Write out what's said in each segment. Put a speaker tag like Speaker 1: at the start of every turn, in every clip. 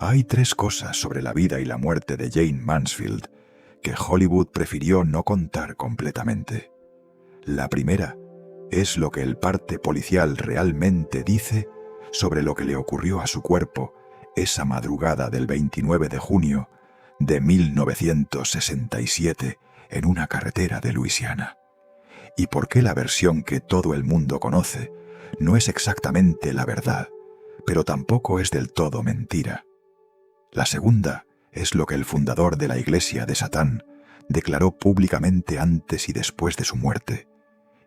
Speaker 1: Hay tres cosas sobre la vida y la muerte de Jayne Mansfield que Hollywood prefirió no contar completamente. La primera es lo que el parte policial realmente dice sobre lo que le ocurrió a su cuerpo esa madrugada del 29 de junio de 1967 en una carretera de Luisiana. Y por qué la versión que todo el mundo conoce no es exactamente la verdad, pero tampoco es del todo mentira. La segunda es lo que el fundador de la Iglesia de Satán declaró públicamente antes y después de su muerte,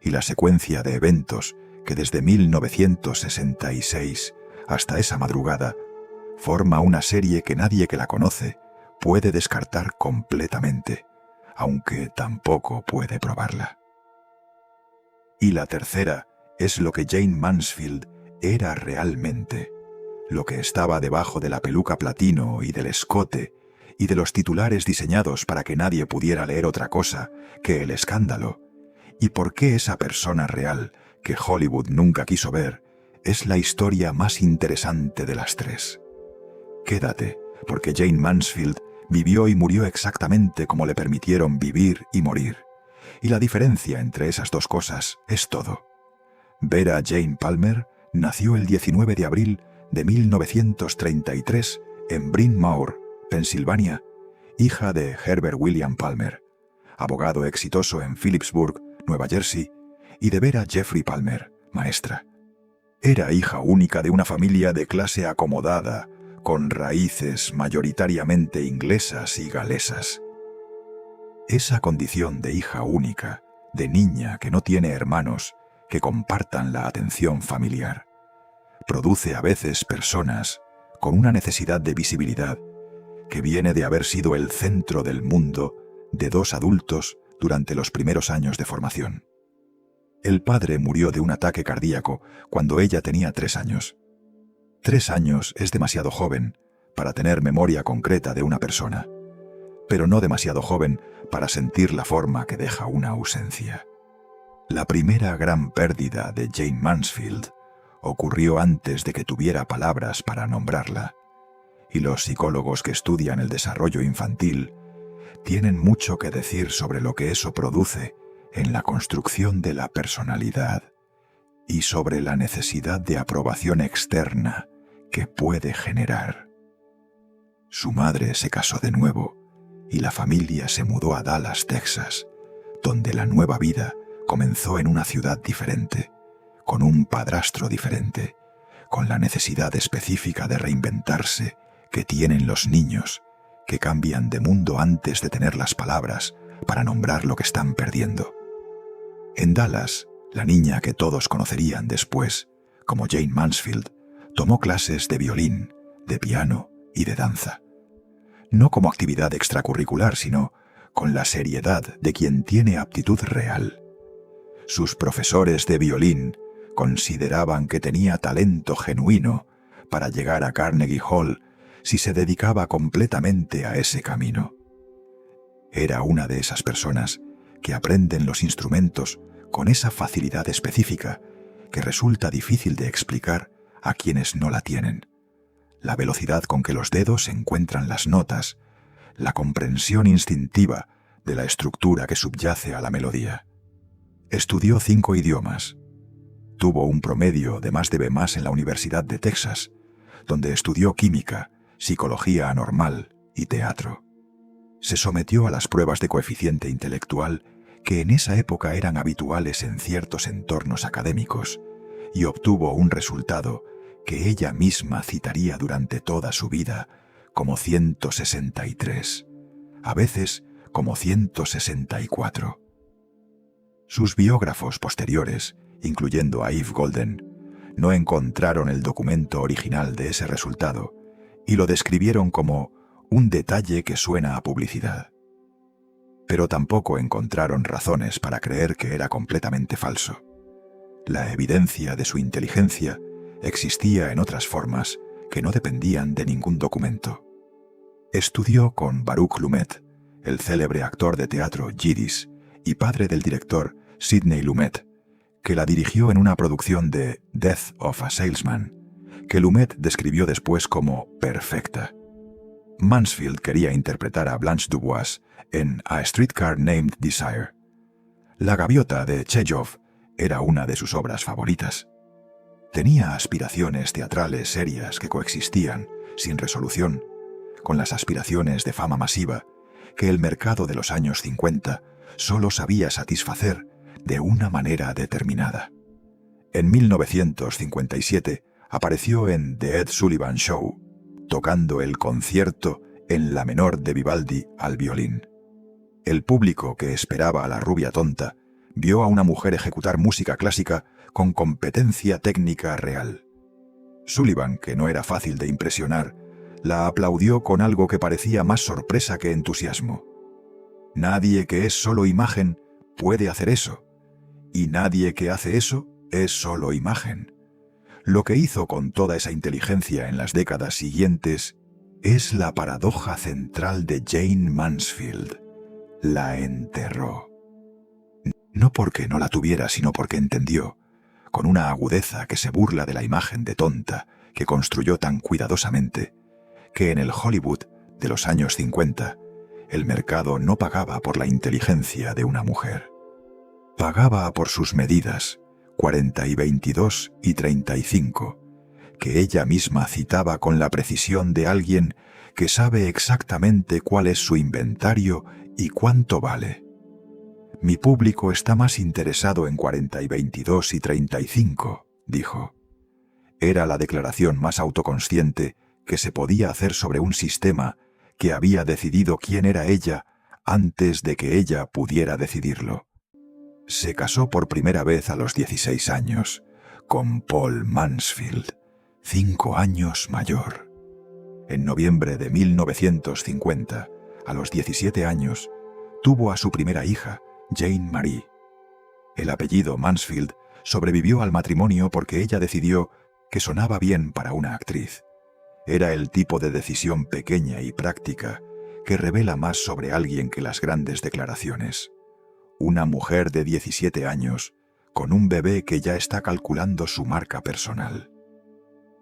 Speaker 1: y la secuencia de eventos que desde 1966 hasta esa madrugada forma una serie que nadie que la conoce puede descartar completamente, aunque tampoco puede probarla. Y la tercera es lo que Jayne Mansfield era realmente, lo que estaba debajo de la peluca platino y del escote y de los titulares diseñados para que nadie pudiera leer otra cosa que el escándalo, y por qué esa persona real que Hollywood nunca quiso ver es la historia más interesante de las tres. Quédate, porque Jayne Mansfield vivió y murió exactamente como le permitieron vivir y morir, y la diferencia entre esas dos cosas es todo. Vera Jane Palmer nació el 19 de abril de 1933 en Bryn Mawr, Pensilvania, hija de Herbert William Palmer, abogado exitoso en Phillipsburg, Nueva Jersey, y de Vera Jeffrey Palmer, maestra. Era hija única de una familia de clase acomodada, con raíces mayoritariamente inglesas y galesas. Esa condición de hija única, de niña que no tiene hermanos que compartan la atención familiar, produce a veces personas con una necesidad de visibilidad que viene de haber sido el centro del mundo de dos adultos durante los primeros años de formación. El padre murió de un ataque cardíaco cuando ella tenía 3 años. 3 años es demasiado joven para tener memoria concreta de una persona, pero no demasiado joven para sentir la forma que deja una ausencia. La primera gran pérdida de Jayne Mansfield ocurrió antes de que tuviera palabras para nombrarla, y los psicólogos que estudian el desarrollo infantil tienen mucho que decir sobre lo que eso produce en la construcción de la personalidad y sobre la necesidad de aprobación externa que puede generar. Su madre se casó de nuevo y la familia se mudó a Dallas, Texas, donde la nueva vida comenzó en una ciudad diferente, con un padrastro diferente, con la necesidad específica de reinventarse que tienen los niños, que cambian de mundo antes de tener las palabras para nombrar lo que están perdiendo. En Dallas, la niña que todos conocerían después, como Jayne Mansfield, tomó clases de violín, de piano y de danza. No como actividad extracurricular, sino con la seriedad de quien tiene aptitud real. Sus profesores de violín consideraban que tenía talento genuino para llegar a Carnegie Hall si se dedicaba completamente a ese camino. Era una de esas personas que aprenden los instrumentos con esa facilidad específica que resulta difícil de explicar a quienes no la tienen. La velocidad con que los dedos encuentran las notas, la comprensión instintiva de la estructura que subyace a la melodía. Estudió 5 idiomas. Tuvo un promedio de más de B+ en la Universidad de Texas, donde estudió química, psicología anormal y teatro. Se sometió a las pruebas de coeficiente intelectual que en esa época eran habituales en ciertos entornos académicos y obtuvo un resultado que ella misma citaría durante toda su vida como 163, a veces como 164. Sus biógrafos posteriores, incluyendo a Eve Golden, no encontraron el documento original de ese resultado y lo describieron como un detalle que suena a publicidad. Pero tampoco encontraron razones para creer que era completamente falso. La evidencia de su inteligencia existía en otras formas que no dependían de ningún documento. Estudió con Baruch Lumet, el célebre actor de teatro Yiddish y padre del director Sidney Lumet, que la dirigió en una producción de Death of a Salesman, que Lumet describió después como perfecta. Mansfield quería interpretar a Blanche Dubois en A Streetcar Named Desire. La gaviota de Chejov era una de sus obras favoritas. Tenía aspiraciones teatrales serias que coexistían, sin resolución, con las aspiraciones de fama masiva que el mercado de los años 50 solo sabía satisfacer de una manera determinada. En 1957 apareció en The Ed Sullivan Show, tocando el concierto en la menor de Vivaldi al violín. El público que esperaba a la rubia tonta vio a una mujer ejecutar música clásica con competencia técnica real. Sullivan, que no era fácil de impresionar, la aplaudió con algo que parecía más sorpresa que entusiasmo. Nadie que es solo imagen puede hacer eso, y nadie que hace eso es solo imagen. Lo que hizo con toda esa inteligencia en las décadas siguientes es la paradoja central de Jayne Mansfield. La enterró. No porque no la tuviera, sino porque entendió, con una agudeza que se burla de la imagen de tonta que construyó tan cuidadosamente, que en el Hollywood de los años 50 el mercado no pagaba por la inteligencia de una mujer. Pagaba por sus medidas, 40 y 22 y 35, que ella misma citaba con la precisión de alguien que sabe exactamente cuál es su inventario y cuánto vale. Mi público está más interesado en 40 y 22 y 35, dijo. Era la declaración más autoconsciente que se podía hacer sobre un sistema que había decidido quién era ella antes de que ella pudiera decidirlo. Se casó por primera vez a los 16 años, con Paul Mansfield, 5 años mayor. En noviembre de 1950, a los 17 años, tuvo a su primera hija, Jane Marie. El apellido Mansfield sobrevivió al matrimonio porque ella decidió que sonaba bien para una actriz. Era el tipo de decisión pequeña y práctica que revela más sobre alguien que las grandes declaraciones. Una mujer de 17 años, con un bebé que ya está calculando su marca personal.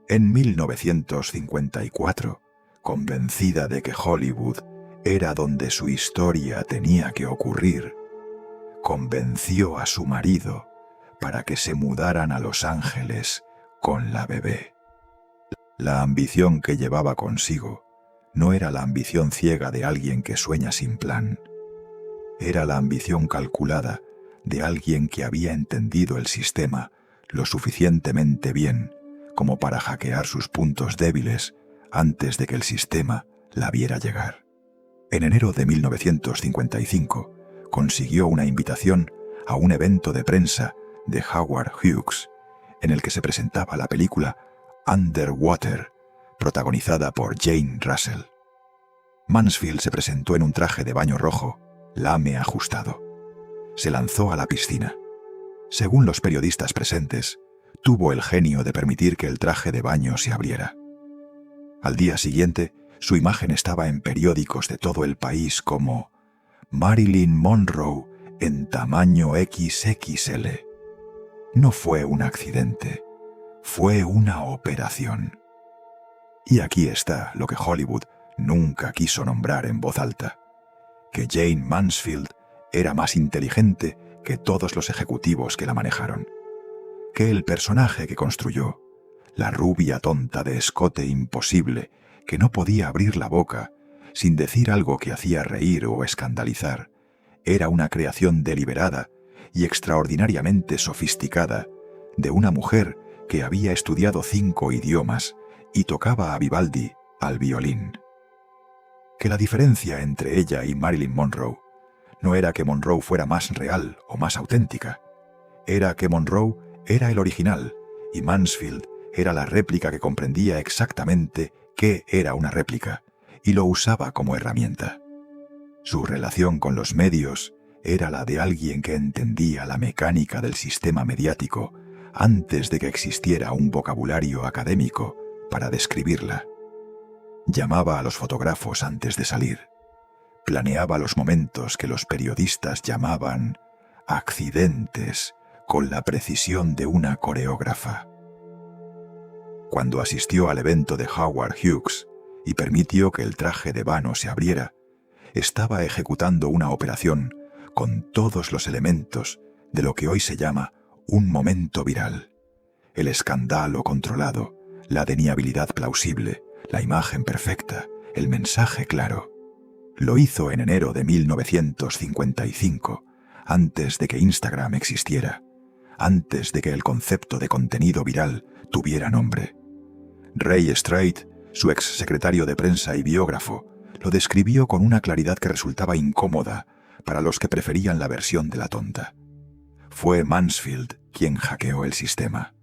Speaker 1: En 1954, convencida de que Hollywood era donde su historia tenía que ocurrir, convenció a su marido para que se mudaran a Los Ángeles con la bebé. La ambición que llevaba consigo no era la ambición ciega de alguien que sueña sin plan. Era la ambición calculada de alguien que había entendido el sistema lo suficientemente bien como para hackear sus puntos débiles antes de que el sistema la viera llegar. En enero de 1955 consiguió una invitación a un evento de prensa de Howard Hughes, en el que se presentaba la película Underwater, protagonizada por Jane Russell. Mansfield se presentó en un traje de baño rojo, lame ajustado. Se lanzó a la piscina. Según los periodistas presentes, tuvo el genio de permitir que el traje de baño se abriera. Al día siguiente, su imagen estaba en periódicos de todo el país como Marilyn Monroe en tamaño XXL. No fue un accidente, fue una operación. Y aquí está lo que Hollywood nunca quiso nombrar en voz alta, que Jayne Mansfield era más inteligente que todos los ejecutivos que la manejaron, que el personaje que construyó, la rubia tonta de escote imposible que no podía abrir la boca sin decir algo que hacía reír o escandalizar, era una creación deliberada y extraordinariamente sofisticada de una mujer que había estudiado 5 idiomas y tocaba a Vivaldi al violín. Que la diferencia entre ella y Marilyn Monroe no era que Monroe fuera más real o más auténtica, era que Monroe era el original y Mansfield era la réplica que comprendía exactamente qué era una réplica y lo usaba como herramienta. Su relación con los medios era la de alguien que entendía la mecánica del sistema mediático antes de que existiera un vocabulario académico para describirla. Llamaba a los fotógrafos antes de salir. Planeaba los momentos que los periodistas llamaban accidentes con la precisión de una coreógrafa. Cuando asistió al evento de Howard Hughes, y permitió que el traje de vano se abriera, estaba ejecutando una operación con todos los elementos de lo que hoy se llama un momento viral. El escándalo controlado, la deniabilidad plausible, la imagen perfecta, el mensaje claro. Lo hizo en enero de 1955, antes de que Instagram existiera, antes de que el concepto de contenido viral tuviera nombre. Ray Strait, su ex secretario de prensa y biógrafo, lo describió con una claridad que resultaba incómoda para los que preferían la versión de la tonta. Fue Mansfield quien hackeó el sistema.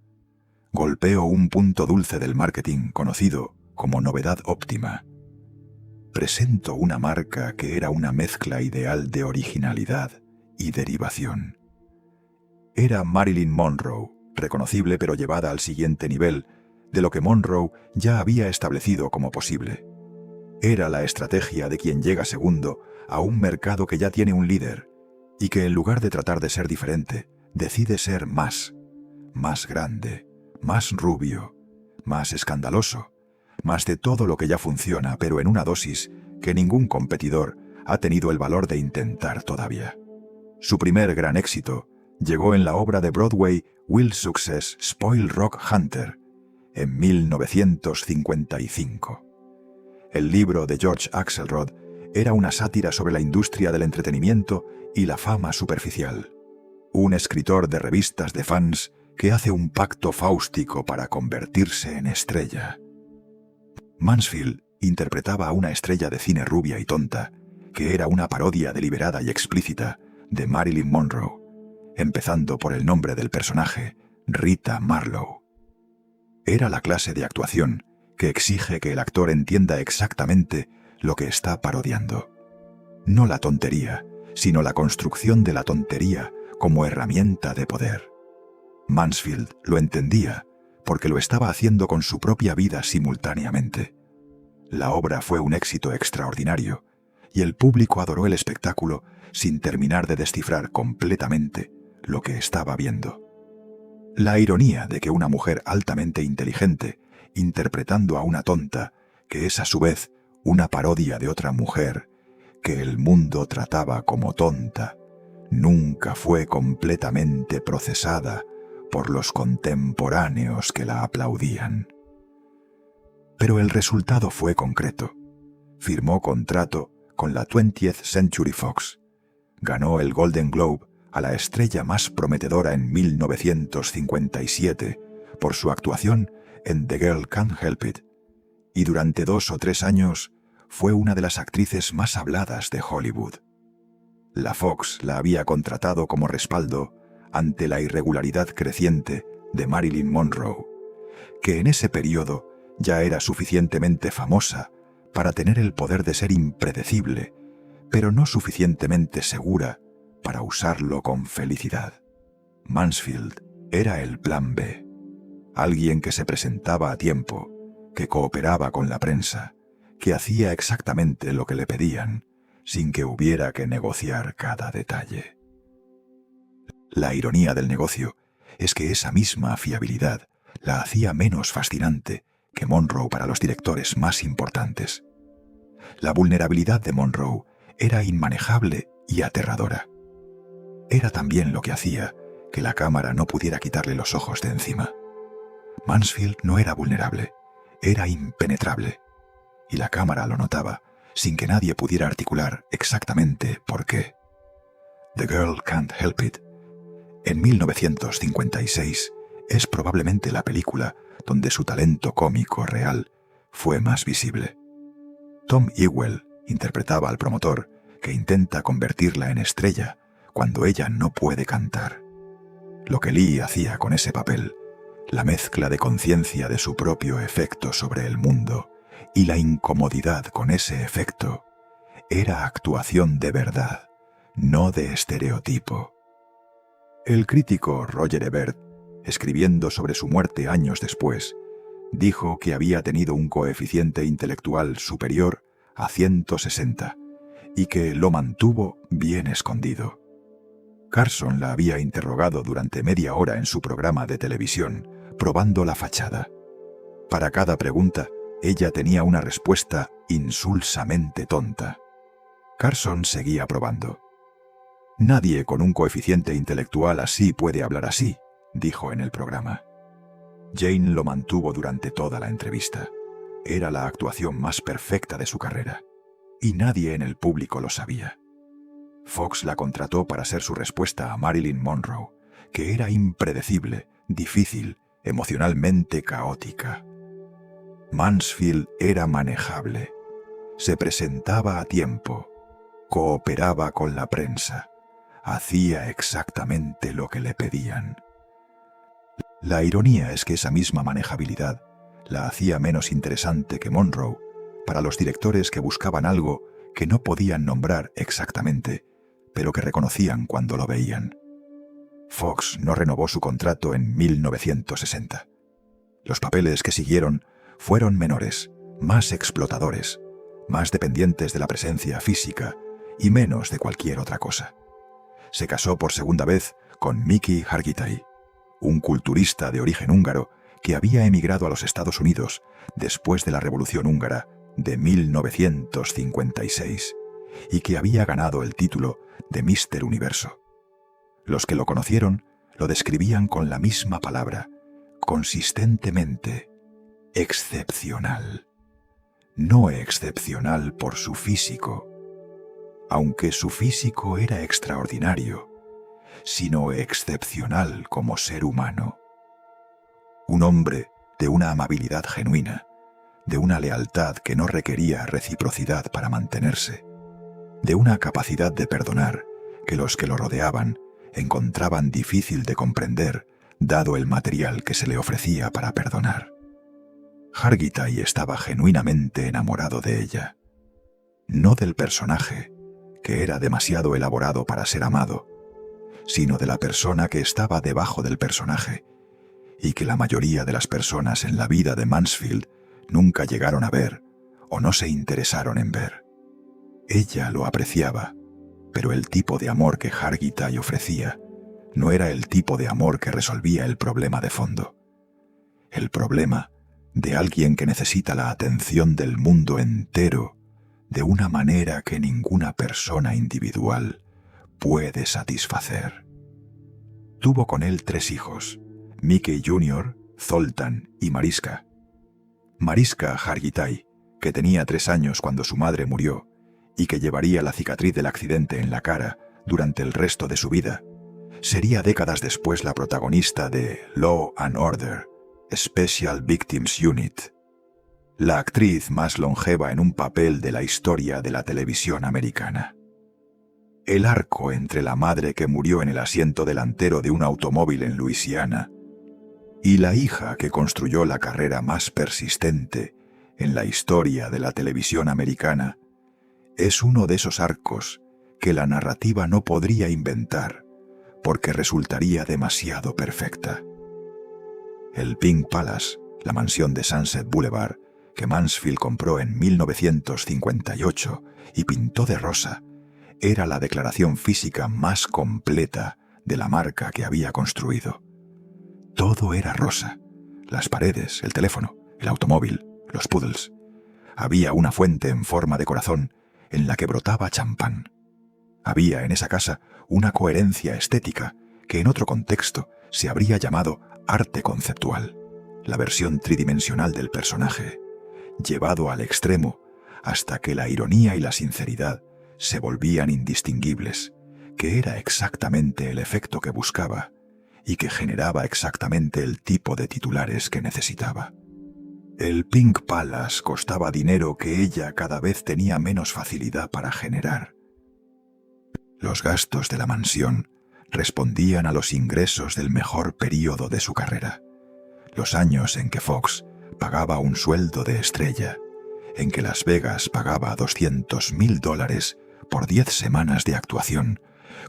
Speaker 1: Golpeó un punto dulce del marketing conocido como novedad óptima. Presentó una marca que era una mezcla ideal de originalidad y derivación. Era Marilyn Monroe, reconocible pero llevada al siguiente nivel de lo que Monroe ya había establecido como posible. Era la estrategia de quien llega segundo a un mercado que ya tiene un líder y que en lugar de tratar de ser diferente, decide ser más grande, más rubio, más escandaloso, más de todo lo que ya funciona, pero en una dosis que ningún competidor ha tenido el valor de intentar todavía. Su primer gran éxito llegó en la obra de Broadway Wild Success Spoil Rock Hunter, en 1955. El libro de George Axelrod era una sátira sobre la industria del entretenimiento y la fama superficial. Un escritor de revistas de fans que hace un pacto fáustico para convertirse en estrella. Mansfield interpretaba a una estrella de cine rubia y tonta, que era una parodia deliberada y explícita de Marilyn Monroe, empezando por el nombre del personaje, Rita Marlowe. Era la clase de actuación que exige que el actor entienda exactamente lo que está parodiando. No la tontería, sino la construcción de la tontería como herramienta de poder. Mansfield lo entendía porque lo estaba haciendo con su propia vida simultáneamente. La obra fue un éxito extraordinario y el público adoró el espectáculo sin terminar de descifrar completamente lo que estaba viendo. La ironía de que una mujer altamente inteligente, interpretando a una tonta, que es a su vez una parodia de otra mujer, que el mundo trataba como tonta, nunca fue completamente procesada por los contemporáneos que la aplaudían. Pero el resultado fue concreto. Firmó contrato con la 20th Century Fox. Ganó el Golden Globe a la estrella más prometedora en 1957 por su actuación en The Girl Can't Help It, y durante 2 o 3 años fue una de las actrices más habladas de Hollywood. La Fox la había contratado como respaldo ante la irregularidad creciente de Marilyn Monroe, que en ese periodo ya era suficientemente famosa para tener el poder de ser impredecible, pero no suficientemente segura para usarlo con felicidad. Mansfield era el plan B, alguien que se presentaba a tiempo, que cooperaba con la prensa, que hacía exactamente lo que le pedían, sin que hubiera que negociar cada detalle. La ironía del negocio es que esa misma fiabilidad la hacía menos fascinante que Monroe para los directores más importantes. La vulnerabilidad de Monroe era inmanejable y aterradora. Era también lo que hacía que la cámara no pudiera quitarle los ojos de encima. Mansfield no era vulnerable, era impenetrable, y la cámara lo notaba sin que nadie pudiera articular exactamente por qué. The Girl Can't Help It, en 1956, es probablemente la película donde su talento cómico real fue más visible. Tom Ewell interpretaba al promotor que intenta convertirla en estrella cuando ella no puede cantar. Lo que Lee hacía con ese papel, la mezcla de conciencia de su propio efecto sobre el mundo y la incomodidad con ese efecto, era actuación de verdad, no de estereotipo. El crítico Roger Ebert, escribiendo sobre su muerte años después, dijo que había tenido un coeficiente intelectual superior a 160 y que lo mantuvo bien escondido. Carson la había interrogado durante media hora en su programa de televisión, probando la fachada. Para cada pregunta, Ella tenía una respuesta insulsamente tonta. Carson seguía probando. «Nadie con un coeficiente intelectual así puede hablar así», dijo en el programa. Jane lo mantuvo durante toda la entrevista. Era la actuación más perfecta de su carrera. Y nadie en el público lo sabía. Fox la contrató para ser su respuesta a Marilyn Monroe, que era impredecible, difícil, emocionalmente caótica. Mansfield era manejable. Se presentaba a tiempo. Cooperaba con la prensa. Hacía exactamente lo que le pedían. La ironía es que esa misma manejabilidad la hacía menos interesante que Monroe para los directores que buscaban algo que no podían nombrar exactamente, pero que reconocían cuando lo veían. Fox no renovó su contrato en 1960. Los papeles que siguieron fueron menores, más explotadores, más dependientes de la presencia física y menos de cualquier otra cosa. Se casó por segunda vez con Miki Hargitay, un culturista de origen húngaro que había emigrado a los Estados Unidos después de la Revolución Húngara de 1956 y que había ganado el título de Mister Universo. Los que lo conocieron lo describían con la misma palabra, consistentemente: excepcional. No excepcional por su físico, aunque su físico era extraordinario, sino excepcional como ser humano. Un hombre de una amabilidad genuina, de una lealtad que no requería reciprocidad para mantenerse, de una capacidad de perdonar que los que lo rodeaban encontraban difícil de comprender, dado el material que se le ofrecía para perdonar. Hargitay estaba genuinamente enamorado de ella, no del personaje, que era demasiado elaborado para ser amado, sino de la persona que estaba debajo del personaje, y que la mayoría de las personas en la vida de Mansfield nunca llegaron a ver o no se interesaron en ver. Ella lo apreciaba, pero el tipo de amor que Hargitay ofrecía no era el tipo de amor que resolvía el problema de fondo. El problema de alguien que necesita la atención del mundo entero de una manera que ninguna persona individual puede satisfacer. Tuvo con él 3 hijos, Mickey Jr., Zoltan y Mariska. Mariska Hargitay, que tenía 3 años cuando su madre murió y que llevaría la cicatriz del accidente en la cara durante el resto de su vida, sería décadas después la protagonista de Law and Order, Special Victims Unit, la actriz más longeva en un papel de la historia de la televisión americana. El arco entre la madre que murió en el asiento delantero de un automóvil en Luisiana y la hija que construyó la carrera más persistente en la historia de la televisión americana es uno de esos arcos que la narrativa no podría inventar porque resultaría demasiado perfecta. El Pink Palace, la mansión de Sunset Boulevard, que Mansfield compró en 1958 y pintó de rosa, era la declaración física más completa de la marca que había construido. Todo era rosa: las paredes, el teléfono, el automóvil, los poodles. Había una fuente en forma de corazón en la que brotaba champán. Había en esa casa una coherencia estética que en otro contexto se habría llamado arte conceptual, la versión tridimensional del personaje, llevado al extremo hasta que la ironía y la sinceridad se volvían indistinguibles, que era exactamente el efecto que buscaba y que generaba exactamente el tipo de titulares que necesitaba. El Pink Palace costaba dinero que ella cada vez tenía menos facilidad para generar. Los gastos de la mansión respondían a los ingresos del mejor período de su carrera, los años en que Fox pagaba un sueldo de estrella, en que Las Vegas pagaba $200,000 por 10 semanas de actuación,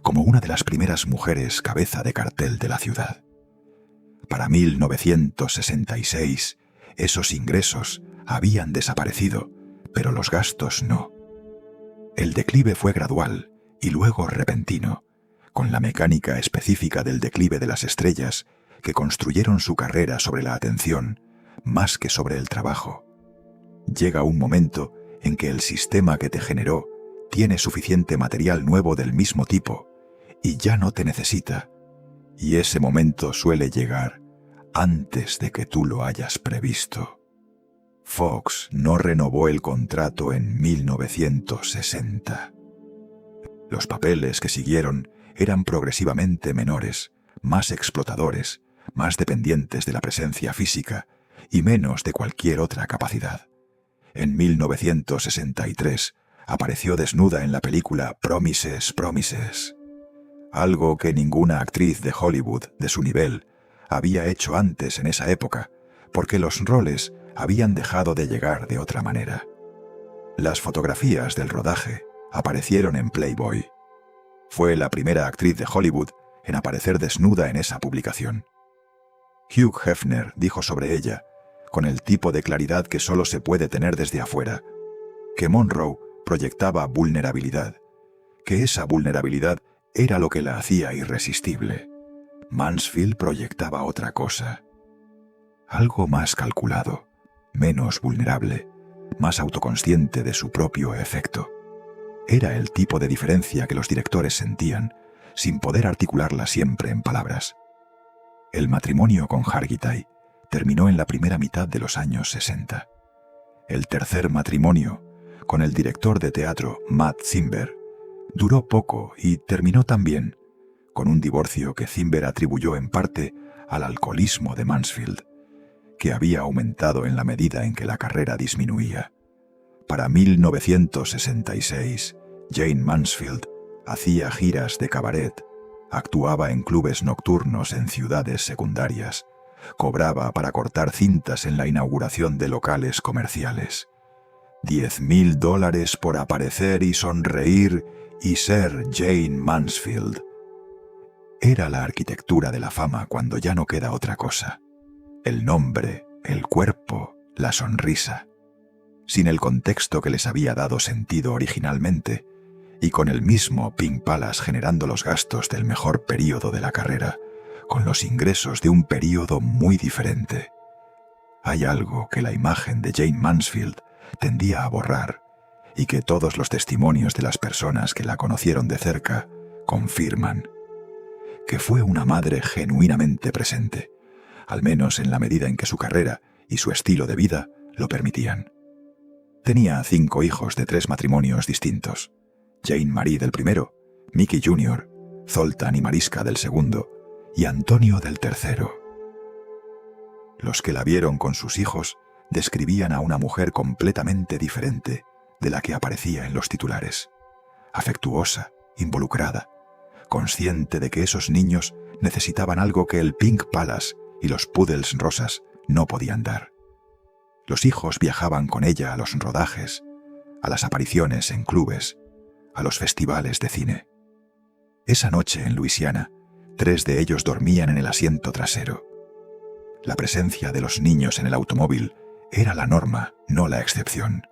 Speaker 1: como una de las primeras mujeres cabeza de cartel de la ciudad. Para 1966, esos ingresos habían desaparecido, pero los gastos no. El declive fue gradual y luego repentino, con la mecánica específica del declive de las estrellas que construyeron su carrera sobre la atención más que sobre el trabajo. Llega un momento en que el sistema que te generó tiene suficiente material nuevo del mismo tipo y ya no te necesita, y ese momento suele llegar antes de que tú lo hayas previsto. Fox no renovó el contrato en 1960. Los papeles que siguieron eran progresivamente menores, más explotadores, más dependientes de la presencia física y menos de cualquier otra capacidad. En 1963 apareció desnuda en la película Promises, Promises, algo que ninguna actriz de Hollywood de su nivel había hecho antes en esa época, porque los roles habían dejado de llegar de otra manera. Las fotografías del rodaje aparecieron en Playboy. Fue la primera actriz de Hollywood en aparecer desnuda en esa publicación. Hugh Hefner dijo sobre ella, con el tipo de claridad que solo se puede tener desde afuera, que Monroe proyectaba vulnerabilidad, que esa vulnerabilidad era lo que la hacía irresistible. Mansfield proyectaba otra cosa, algo más calculado, menos vulnerable, más autoconsciente de su propio efecto. Era el tipo de diferencia que los directores sentían, sin poder articularla siempre en palabras. El matrimonio con Hargitay terminó en la primera mitad de los años 60. El tercer matrimonio, con el director de teatro Matt Cimber, duró poco y terminó también, con un divorcio que Cimber atribuyó en parte al alcoholismo de Mansfield, que había aumentado en la medida en que la carrera disminuía. Para 1966, Jayne Mansfield hacía giras de cabaret, actuaba en clubes nocturnos en ciudades secundarias, cobraba para cortar cintas en la inauguración de locales comerciales. $10,000 por aparecer y sonreír y ser Jayne Mansfield. Era la arquitectura de la fama cuando ya no queda otra cosa. El nombre, el cuerpo, la sonrisa. Sin el contexto que les había dado sentido originalmente, y con el mismo Pink Palace generando los gastos del mejor período de la carrera, con los ingresos de un período muy diferente. Hay algo que la imagen de Jayne Mansfield tendía a borrar, y que todos los testimonios de las personas que la conocieron de cerca confirman, que fue una madre genuinamente presente, al menos en la medida en que su carrera y su estilo de vida lo permitían. Tenía 5 hijos de 3 matrimonios distintos: Jane Marie del primero, Mickey Jr., Zoltan y Mariska del segundo, y Antonio del tercero. Los que la vieron con sus hijos describían a una mujer completamente diferente de la que aparecía en los titulares. Afectuosa, involucrada, consciente de que esos niños necesitaban algo que el Pink Palace y los Poodles rosas no podían dar. Los hijos viajaban con ella a los rodajes, a las apariciones en clubes, a los festivales de cine. Esa noche en Luisiana, 3 de ellos dormían en el asiento trasero. La presencia de los niños en el automóvil era la norma, no la excepción.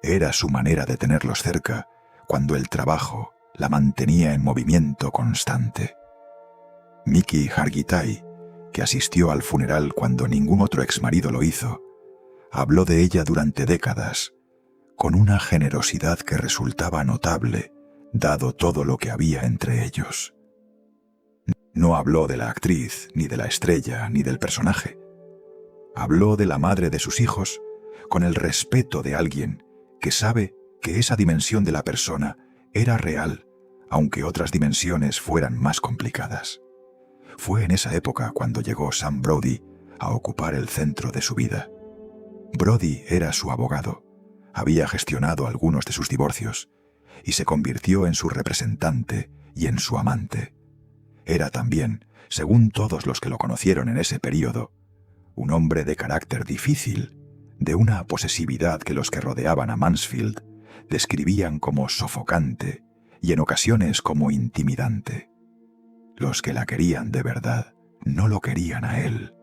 Speaker 1: Era su manera de tenerlos cerca cuando el trabajo la mantenía en movimiento constante. Mickey Hargitay, que asistió al funeral cuando ningún otro exmarido lo hizo, habló de ella durante décadas, con una generosidad que resultaba notable, dado todo lo que había entre ellos. No habló de la actriz, ni de la estrella, ni del personaje. Habló de la madre de sus hijos con el respeto de alguien que sabe que esa dimensión de la persona era real, aunque otras dimensiones fueran más complicadas. Fue en esa época cuando llegó Sam Brody a ocupar el centro de su vida. Brody era su abogado, había gestionado algunos de sus divorcios y se convirtió en su representante y en su amante. Era también, según todos los que lo conocieron en ese período, un hombre de carácter difícil, de una posesividad que los que rodeaban a Mansfield describían como sofocante y en ocasiones como intimidante. Los que la querían de verdad no lo querían a él.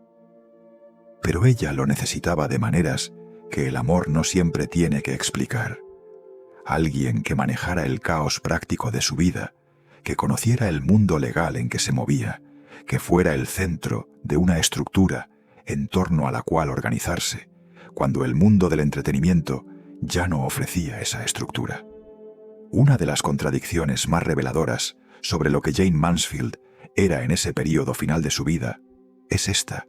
Speaker 1: Pero ella lo necesitaba de maneras que el amor no siempre tiene que explicar. Alguien que manejara el caos práctico de su vida, que conociera el mundo legal en que se movía, que fuera el centro de una estructura en torno a la cual organizarse, cuando el mundo del entretenimiento ya no ofrecía esa estructura. Una de las contradicciones más reveladoras sobre lo que Jayne Mansfield era en ese período final de su vida es esta.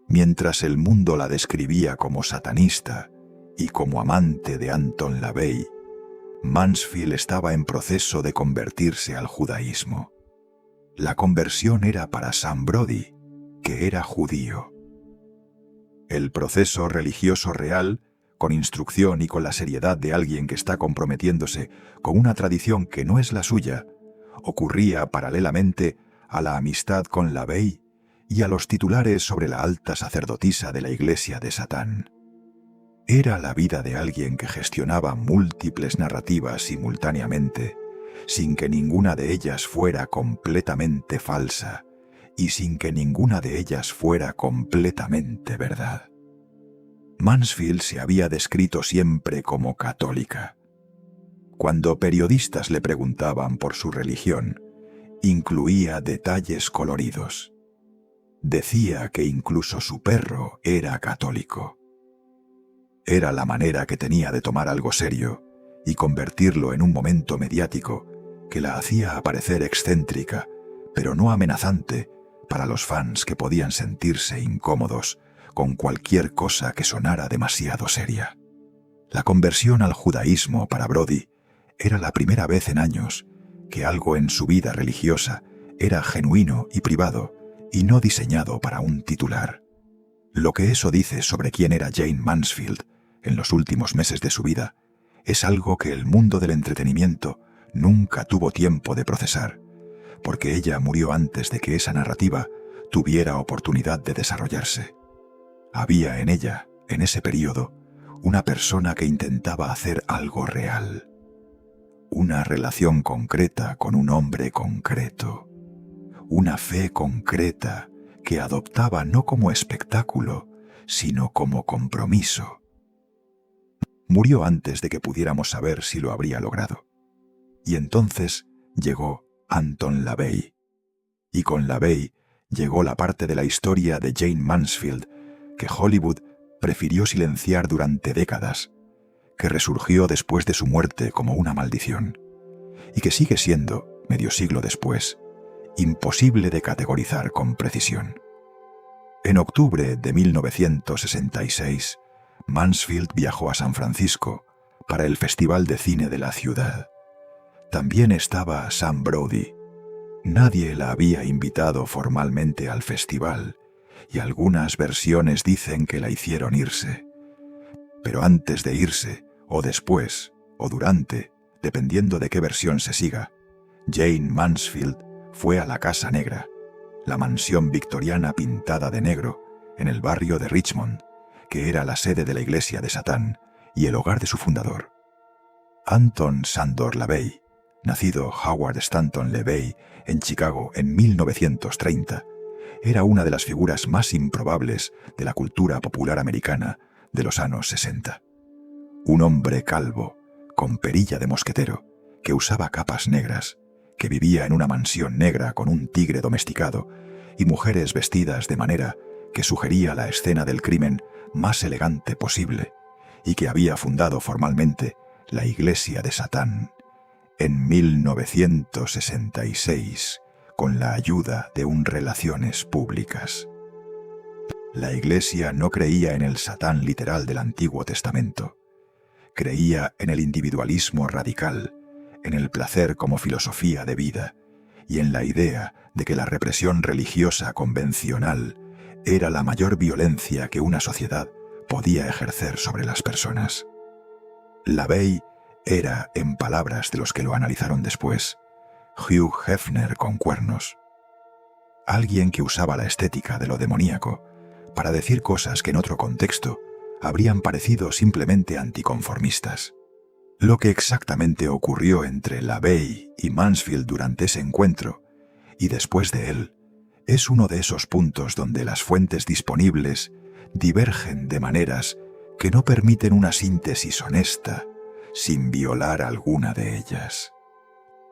Speaker 1: Mientras el mundo la describía como satanista y como amante de Anton LaVey, Mansfield estaba en proceso de convertirse al judaísmo. La conversión era para Sam Brody, que era judío. El proceso religioso real, con instrucción y con la seriedad de alguien que está comprometiéndose con una tradición que no es la suya, ocurría paralelamente a la amistad con LaVey y a los titulares sobre la alta sacerdotisa de la Iglesia de Satán. Era la vida de alguien que gestionaba múltiples narrativas simultáneamente, sin que ninguna de ellas fuera completamente falsa y sin que ninguna de ellas fuera completamente verdad. Mansfield se había descrito siempre como católica. Cuando periodistas le preguntaban por su religión, incluía detalles coloridos. Decía que incluso su perro era católico. Era la manera que tenía de tomar algo serio y convertirlo en un momento mediático que la hacía aparecer excéntrica, pero no amenazante, para los fans que podían sentirse incómodos con cualquier cosa que sonara demasiado seria. La conversión al judaísmo para Brody era la primera vez en años que algo en su vida religiosa era genuino y privado y no diseñado para un titular. Lo que eso dice sobre quién era Jayne Mansfield en los últimos meses de su vida es algo que el mundo del entretenimiento nunca tuvo tiempo de procesar, porque ella murió antes de que esa narrativa tuviera oportunidad de desarrollarse. Había en ella, en ese período, una persona que intentaba hacer algo real. Una relación concreta con un hombre concreto. Una fe concreta que adoptaba no como espectáculo, sino como compromiso. Murió antes de que pudiéramos saber si lo habría logrado. Y entonces llegó Anton LaVey. Y con LaVey llegó la parte de la historia de Jayne Mansfield que Hollywood prefirió silenciar durante décadas, que resurgió después de su muerte como una maldición, y que sigue siendo, medio siglo después, imposible de categorizar con precisión. En octubre de 1966, Mansfield viajó a San Francisco para el Festival de Cine de la ciudad. También estaba Sam Brody. Nadie la había invitado formalmente al festival, y algunas versiones dicen que la hicieron irse. Pero antes de irse, o después, o durante, dependiendo de qué versión se siga, Jayne Mansfield fue a la Casa Negra, la mansión victoriana pintada de negro, en el barrio de Richmond, que era la sede de la Iglesia de Satán y el hogar de su fundador. Anton Sandor LaVey, nacido Howard Stanton LaVey en Chicago en 1930, era una de las figuras más improbables de la cultura popular americana de los años 60. Un hombre calvo, con perilla de mosquetero, que usaba capas negras, que vivía en una mansión negra con un tigre domesticado y mujeres vestidas de manera que sugería la escena del crimen más elegante posible, y que había fundado formalmente la Iglesia de Satán en 1966 con la ayuda de un Relaciones Públicas. La Iglesia no creía en el Satán literal del Antiguo Testamento. Creía en el individualismo radical, en el placer como filosofía de vida y en la idea de que la represión religiosa convencional era la mayor violencia que una sociedad podía ejercer sobre las personas. LaVey era, en palabras de los que lo analizaron después, Hugh Hefner con cuernos. Alguien que usaba la estética de lo demoníaco para decir cosas que en otro contexto habrían parecido simplemente anticonformistas. Lo que exactamente ocurrió entre LaVey y Mansfield durante ese encuentro y después de él es uno de esos puntos donde las fuentes disponibles divergen de maneras que no permiten una síntesis honesta sin violar alguna de ellas.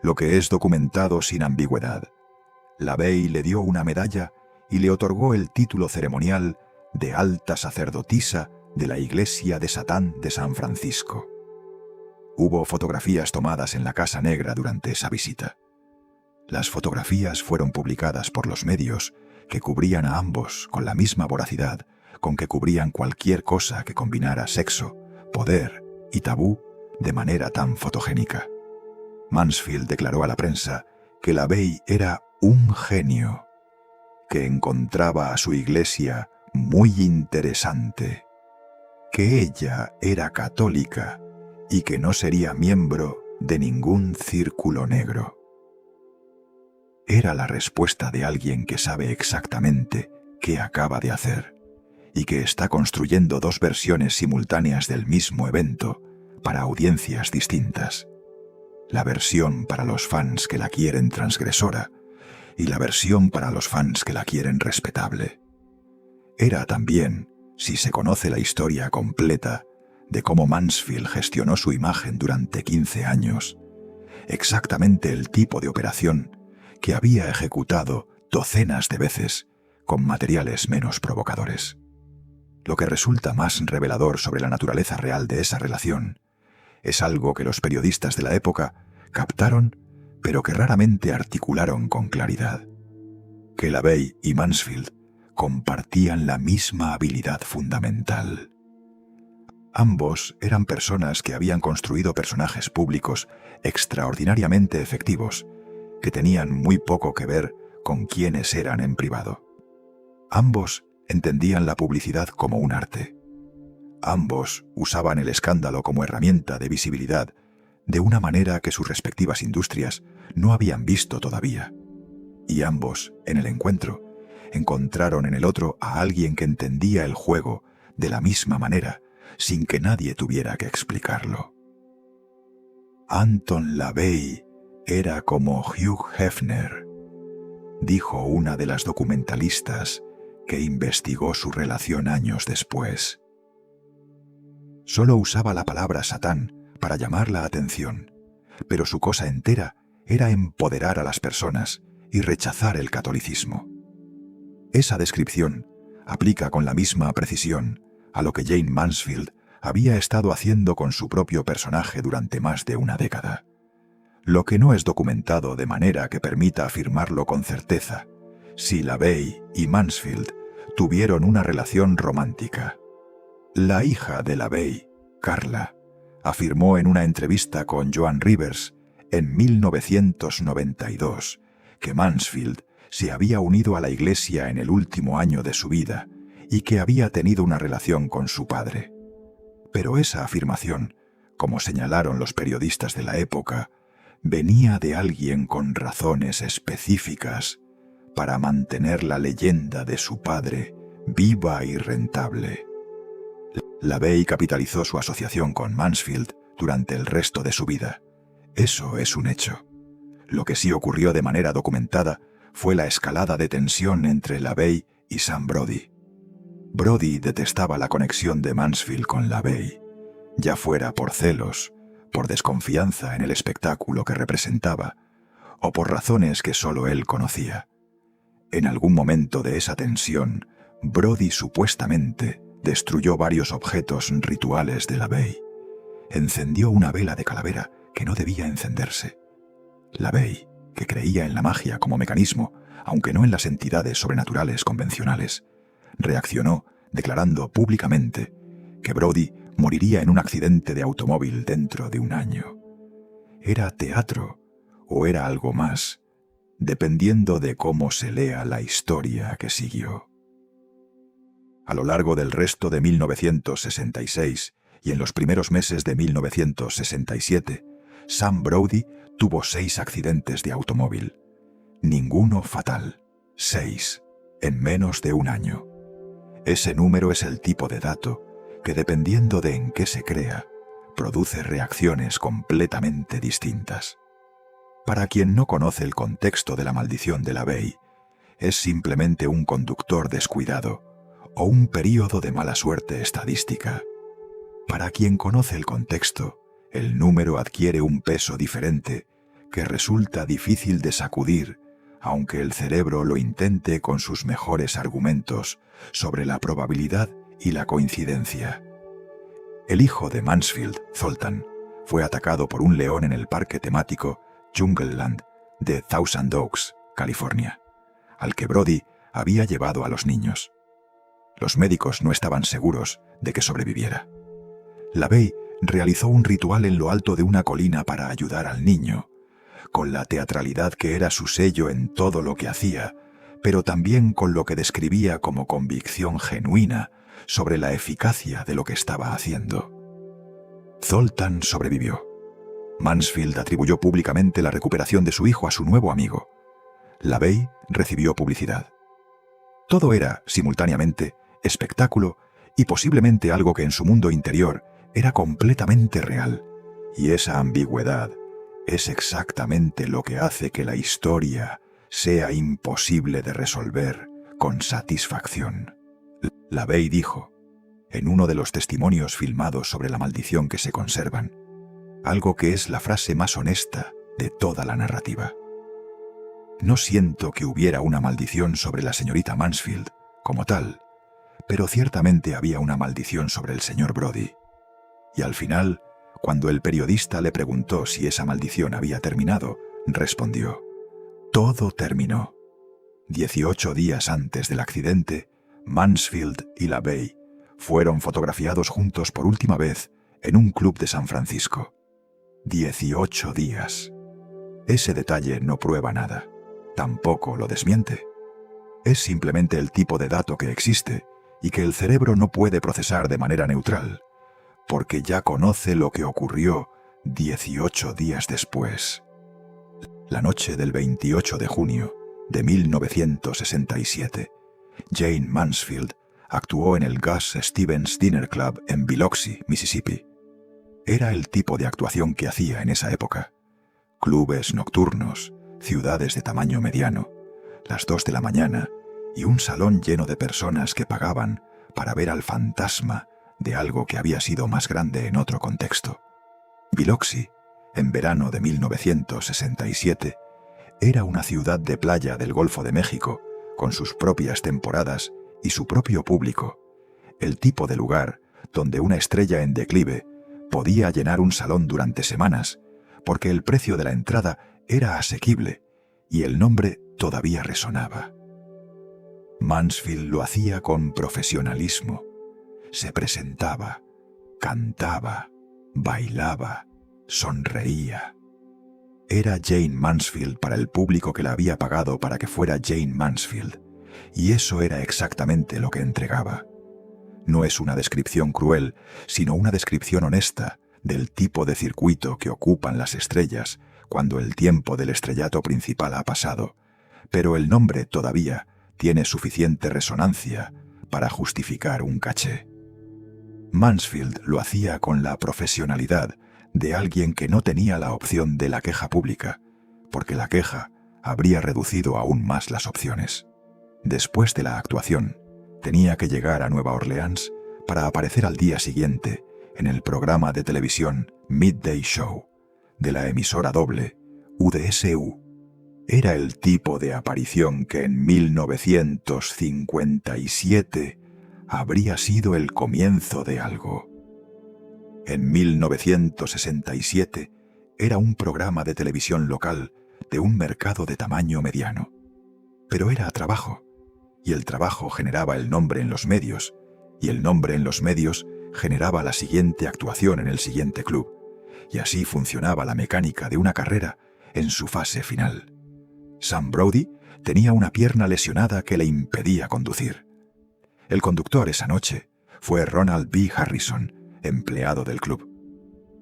Speaker 1: Lo que es documentado sin ambigüedad. LaVey le dio una medalla y le otorgó el título ceremonial de alta sacerdotisa de la iglesia de Satán de San Francisco. Hubo fotografías tomadas en la Casa Negra durante esa visita. Las fotografías fueron publicadas por los medios que cubrían a ambos con la misma voracidad con que cubrían cualquier cosa que combinara sexo, poder y tabú de manera tan fotogénica. Mansfield declaró a la prensa que LaVey era un genio, que encontraba a su iglesia muy interesante, que ella era católica y que no sería miembro de ningún círculo negro. Era la respuesta de alguien que sabe exactamente qué acaba de hacer y que está construyendo dos versiones simultáneas del mismo evento para audiencias distintas. La versión para los fans que la quieren transgresora y la versión para los fans que la quieren respetable. Era también, si se conoce la historia completa de cómo Mansfield gestionó su imagen durante 15 años, exactamente el tipo de operación que había ejecutado docenas de veces con materiales menos provocadores. Lo que resulta más revelador sobre la naturaleza real de esa relación es algo que los periodistas de la época captaron, pero que raramente articularon con claridad: que LaVey y Mansfield compartían la misma habilidad fundamental. Ambos eran personas que habían construido personajes públicos extraordinariamente efectivos, que tenían muy poco que ver con quiénes eran en privado. Ambos entendían la publicidad como un arte. Ambos usaban el escándalo como herramienta de visibilidad de una manera que sus respectivas industrias no habían visto todavía. Y ambos, en el encuentro, encontraron en el otro a alguien que entendía el juego de la misma manera, sin que nadie tuviera que explicarlo. Anton LaVey era como Hugh Hefner, dijo una de las documentalistas que investigó su relación años después. Solo usaba la palabra Satán para llamar la atención, pero su cosa entera era empoderar a las personas y rechazar el catolicismo. Esa descripción aplica con la misma precisión a lo que Jayne Mansfield había estado haciendo con su propio personaje durante más de una década. Lo que no es documentado de manera que permita afirmarlo con certeza, si LaVey y Mansfield tuvieron una relación romántica. La hija de LaVey, Carla, afirmó en una entrevista con Joan Rivers en 1992 que Mansfield se había unido a la iglesia en el último año de su vida y que había tenido una relación con su padre. Pero esa afirmación, como señalaron los periodistas de la época, venía de alguien con razones específicas para mantener la leyenda de su padre viva y rentable. LaVey capitalizó su asociación con Mansfield durante el resto de su vida. Eso es un hecho. Lo que sí ocurrió de manera documentada fue la escalada de tensión entre LaVey y Sam Brody. Brody detestaba la conexión de Mansfield con LaVey, ya fuera por celos, por desconfianza en el espectáculo que representaba, o por razones que solo él conocía. En algún momento de esa tensión, Brody supuestamente destruyó varios objetos rituales de LaVey. Encendió una vela de calavera que no debía encenderse. LaVey, que creía en la magia como mecanismo, aunque no en las entidades sobrenaturales convencionales, reaccionó declarando públicamente que Brody moriría en un accidente de automóvil dentro de un año. ¿Era teatro o era algo más? Dependiendo de cómo se lea la historia que siguió. A lo largo del resto de 1966 y en los primeros meses de 1967, Sam Brody tuvo 6 accidentes de automóvil. Ninguno fatal. 6, en menos de un año. Ese número es el tipo de dato que, dependiendo de en qué se crea, produce reacciones completamente distintas. Para quien no conoce el contexto de la maldición de LaVey, es simplemente un conductor descuidado o un período de mala suerte estadística. Para quien conoce el contexto, el número adquiere un peso diferente que resulta difícil de sacudir, aunque el cerebro lo intente con sus mejores argumentos sobre la probabilidad y la coincidencia. El hijo de Mansfield, Zoltan, fue atacado por un león en el parque temático Jungleland de Thousand Oaks, California, al que Brody había llevado a los niños. Los médicos no estaban seguros de que sobreviviera. LaVey realizó un ritual en lo alto de una colina para ayudar al niño, con la teatralidad que era su sello en todo lo que hacía, pero también con lo que describía como convicción genuina sobre la eficacia de lo que estaba haciendo. Zoltan sobrevivió. Mansfield atribuyó públicamente la recuperación de su hijo a su nuevo amigo. LaVey recibió publicidad. Todo era, simultáneamente, espectáculo y posiblemente algo que en su mundo interior era completamente real, y esa ambigüedad es exactamente lo que hace que la historia sea imposible de resolver con satisfacción. LaVey dijo, en uno de los testimonios filmados sobre la maldición que se conservan, algo que es la frase más honesta de toda la narrativa. No siento que hubiera una maldición sobre la señorita Mansfield, como tal, pero ciertamente había una maldición sobre el señor Brody. Y al final, cuando el periodista le preguntó si esa maldición había terminado, respondió, todo terminó. 18 días antes del accidente, Mansfield y LaVey fueron fotografiados juntos por última vez en un club de San Francisco. 18 días. Ese detalle no prueba nada, tampoco lo desmiente. Es simplemente el tipo de dato que existe y que el cerebro no puede procesar de manera neutral, porque ya conoce lo que ocurrió 18 días después. La noche del 28 de junio de 1967, Jayne Mansfield actuó en el Gus Stevens Dinner Club en Biloxi, Mississippi. Era el tipo de actuación que hacía en esa época. Clubes nocturnos, ciudades de tamaño mediano, las 2 de la mañana y un salón lleno de personas que pagaban para ver al fantasma de algo que había sido más grande en otro contexto. Biloxi, en verano de 1967, era una ciudad de playa del Golfo de México, con sus propias temporadas y su propio público, el tipo de lugar donde una estrella en declive podía llenar un salón durante semanas, porque el precio de la entrada era asequible y el nombre todavía resonaba. Mansfield lo hacía con profesionalismo. Se presentaba, cantaba, bailaba, sonreía. Era Jayne Mansfield para el público que la había pagado para que fuera Jayne Mansfield, y eso era exactamente lo que entregaba. No es una descripción cruel, sino una descripción honesta del tipo de circuito que ocupan las estrellas cuando el tiempo del estrellato principal ha pasado, pero el nombre todavía tiene suficiente resonancia para justificar un caché. Mansfield lo hacía con la profesionalidad de alguien que no tenía la opción de la queja pública, porque la queja habría reducido aún más las opciones. Después de la actuación, tenía que llegar a Nueva Orleans para aparecer al día siguiente en el programa de televisión Midday Show de la emisora doble UDSU. Era el tipo de aparición que en 1957 habría sido el comienzo de algo. En 1967 era un programa de televisión local de un mercado de tamaño mediano. Pero era trabajo, y el trabajo generaba el nombre en los medios, y el nombre en los medios generaba la siguiente actuación en el siguiente club, y así funcionaba la mecánica de una carrera en su fase final. Sam Brody tenía una pierna lesionada que le impedía conducir. El conductor esa noche fue Ronald B. Harrison, empleado del club.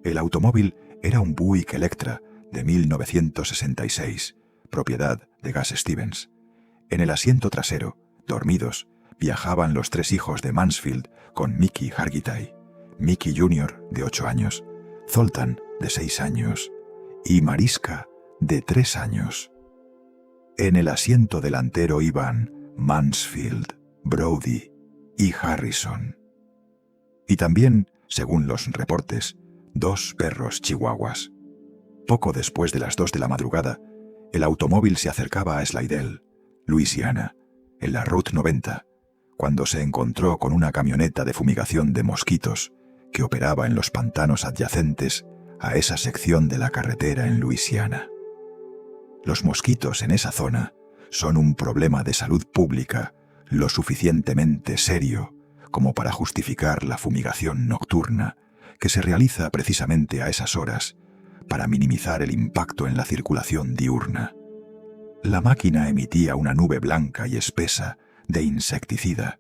Speaker 1: El automóvil era un Buick Electra de 1966, propiedad de Gus Stevens. En el asiento trasero, dormidos, viajaban los 3 hijos de Mansfield con Mickey Hargitay, Mickey Jr., de 8 años, Zoltan, de 6 años, y Mariska, de 3 años. En el asiento delantero iban Mansfield, Brody y Harrison. Y también, según los reportes, 2 perros chihuahuas. Poco después de las 2 de la madrugada, el automóvil se acercaba a Slidell, Luisiana, en la Route 90, cuando se encontró con una camioneta de fumigación de mosquitos que operaba en los pantanos adyacentes a esa sección de la carretera en Luisiana. Los mosquitos en esa zona son un problema de salud pública lo suficientemente serio como para justificar la fumigación nocturna que se realiza precisamente a esas horas para minimizar el impacto en la circulación diurna. La máquina emitía una nube blanca y espesa de insecticida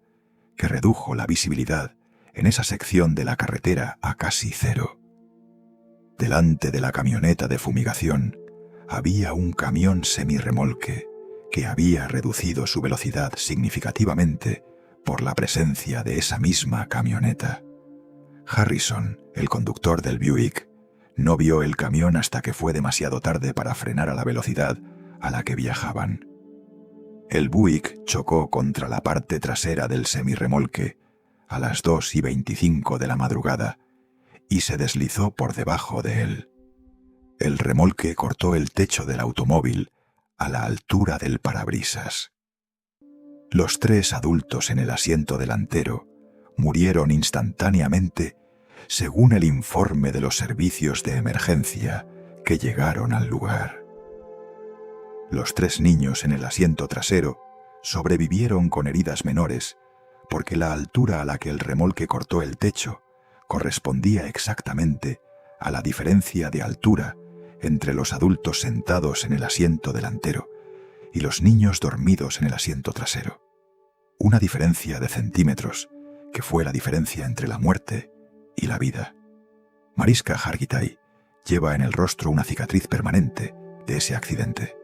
Speaker 1: que redujo la visibilidad en esa sección de la carretera a casi cero. Delante de la camioneta de fumigación había un camión semirremolque que había reducido su velocidad significativamente por la presencia de esa misma camioneta. Harrison, el conductor del Buick, no vio el camión hasta que fue demasiado tarde para frenar a la velocidad a la que viajaban. El Buick chocó contra la parte trasera del semirremolque a las 2:25 de la madrugada y se deslizó por debajo de él. El remolque cortó el techo del automóvil a la altura del parabrisas. Los 3 adultos en el asiento delantero murieron instantáneamente según el informe de los servicios de emergencia que llegaron al lugar. Los 3 niños en el asiento trasero sobrevivieron con heridas menores porque la altura a la que el remolque cortó el techo correspondía exactamente a la diferencia de altura entre los adultos sentados en el asiento delantero y los niños dormidos en el asiento trasero. Una diferencia de centímetros que fue la diferencia entre la muerte y la vida. Mariska Hargitay lleva en el rostro una cicatriz permanente de ese accidente.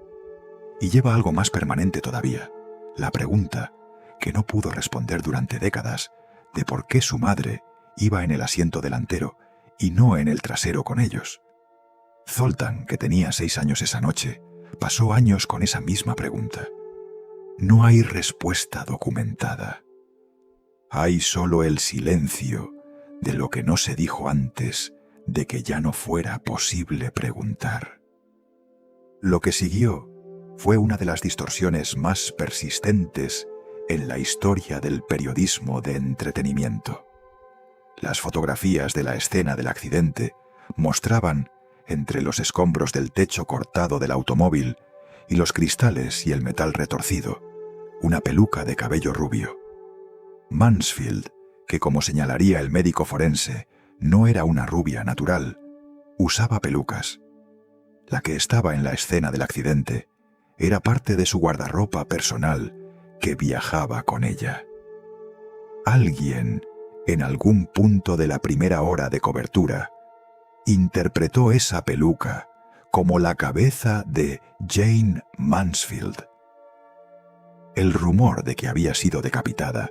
Speaker 1: Y lleva algo más permanente todavía, la pregunta que no pudo responder durante décadas de por qué su madre iba en el asiento delantero y no en el trasero con ellos. Zoltán, que tenía 6 años esa noche, pasó años con esa misma pregunta. No hay respuesta documentada. Hay solo el silencio de lo que no se dijo antes de que ya no fuera posible preguntar. Lo que siguió fue una de las distorsiones más persistentes en la historia del periodismo de entretenimiento. Las fotografías de la escena del accidente mostraban, entre los escombros del techo cortado del automóvil y los cristales y el metal retorcido, una peluca de cabello rubio. Mansfield, que como señalaría el médico forense, no era una rubia natural, usaba pelucas. La que estaba en la escena del accidente era parte de su guardarropa personal que viajaba con ella. Alguien, en algún punto de la primera hora de cobertura, interpretó esa peluca como la cabeza de Jayne Mansfield. El rumor de que había sido decapitada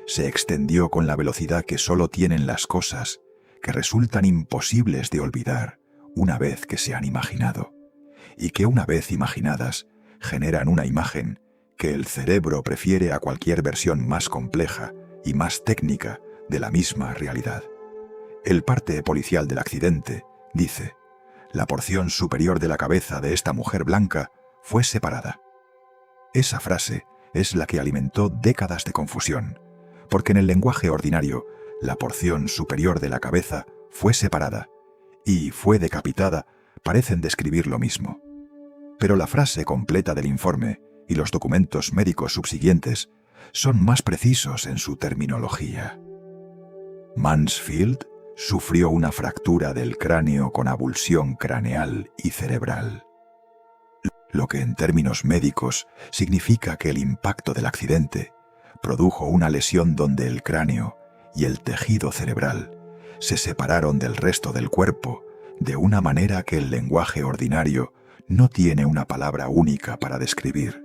Speaker 1: se extendió con la velocidad que solo tienen las cosas que resultan imposibles de olvidar una vez que se han imaginado, y que una vez imaginadas generan una imagen que el cerebro prefiere a cualquier versión más compleja y más técnica de la misma realidad. El parte policial del accidente dice: la porción superior de la cabeza de esta mujer blanca fue separada. Esa frase es la que alimentó décadas de confusión, porque en el lenguaje ordinario, la porción superior de la cabeza fue separada y fue decapitada parecen describir lo mismo. Pero la frase completa del informe y los documentos médicos subsiguientes son más precisos en su terminología. Mansfield sufrió una fractura del cráneo con abulsión craneal y cerebral, lo que en términos médicos significa que el impacto del accidente produjo una lesión donde el cráneo y el tejido cerebral se separaron del resto del cuerpo de una manera que el lenguaje ordinario no tiene una palabra única para describir.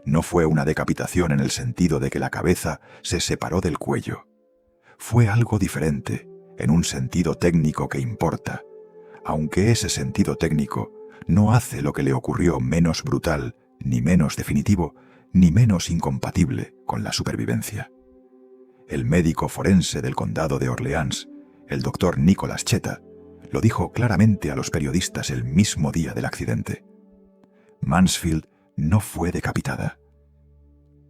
Speaker 1: No fue una decapitación en el sentido de que la cabeza se separó del cuello. Fue algo diferente, en un sentido técnico que importa, aunque ese sentido técnico no hace lo que le ocurrió menos brutal, ni menos definitivo, ni menos incompatible con la supervivencia. El médico forense del condado de Orleans, el doctor Nicholas Cheta, lo dijo claramente a los periodistas el mismo día del accidente. Mansfield no fue decapitada.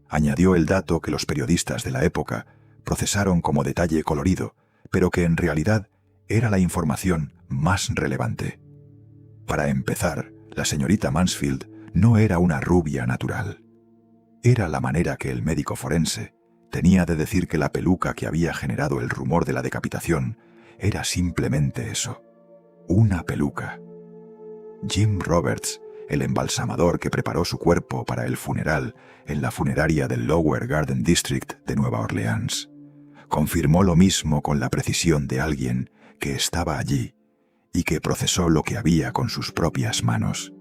Speaker 1: Añadió el dato que los periodistas de la época procesaron como detalle colorido, pero que en realidad era la información más relevante. Para empezar, la señorita Mansfield no era una rubia natural. Era la manera que el médico forense tenía de decir que la peluca que había generado el rumor de la decapitación era simplemente eso, una peluca. Jim Roberts, el embalsamador que preparó su cuerpo para el funeral en la funeraria del Lower Garden District de Nueva Orleans, confirmó lo mismo con la precisión de alguien que estaba allí y que procesó lo que había con sus propias manos.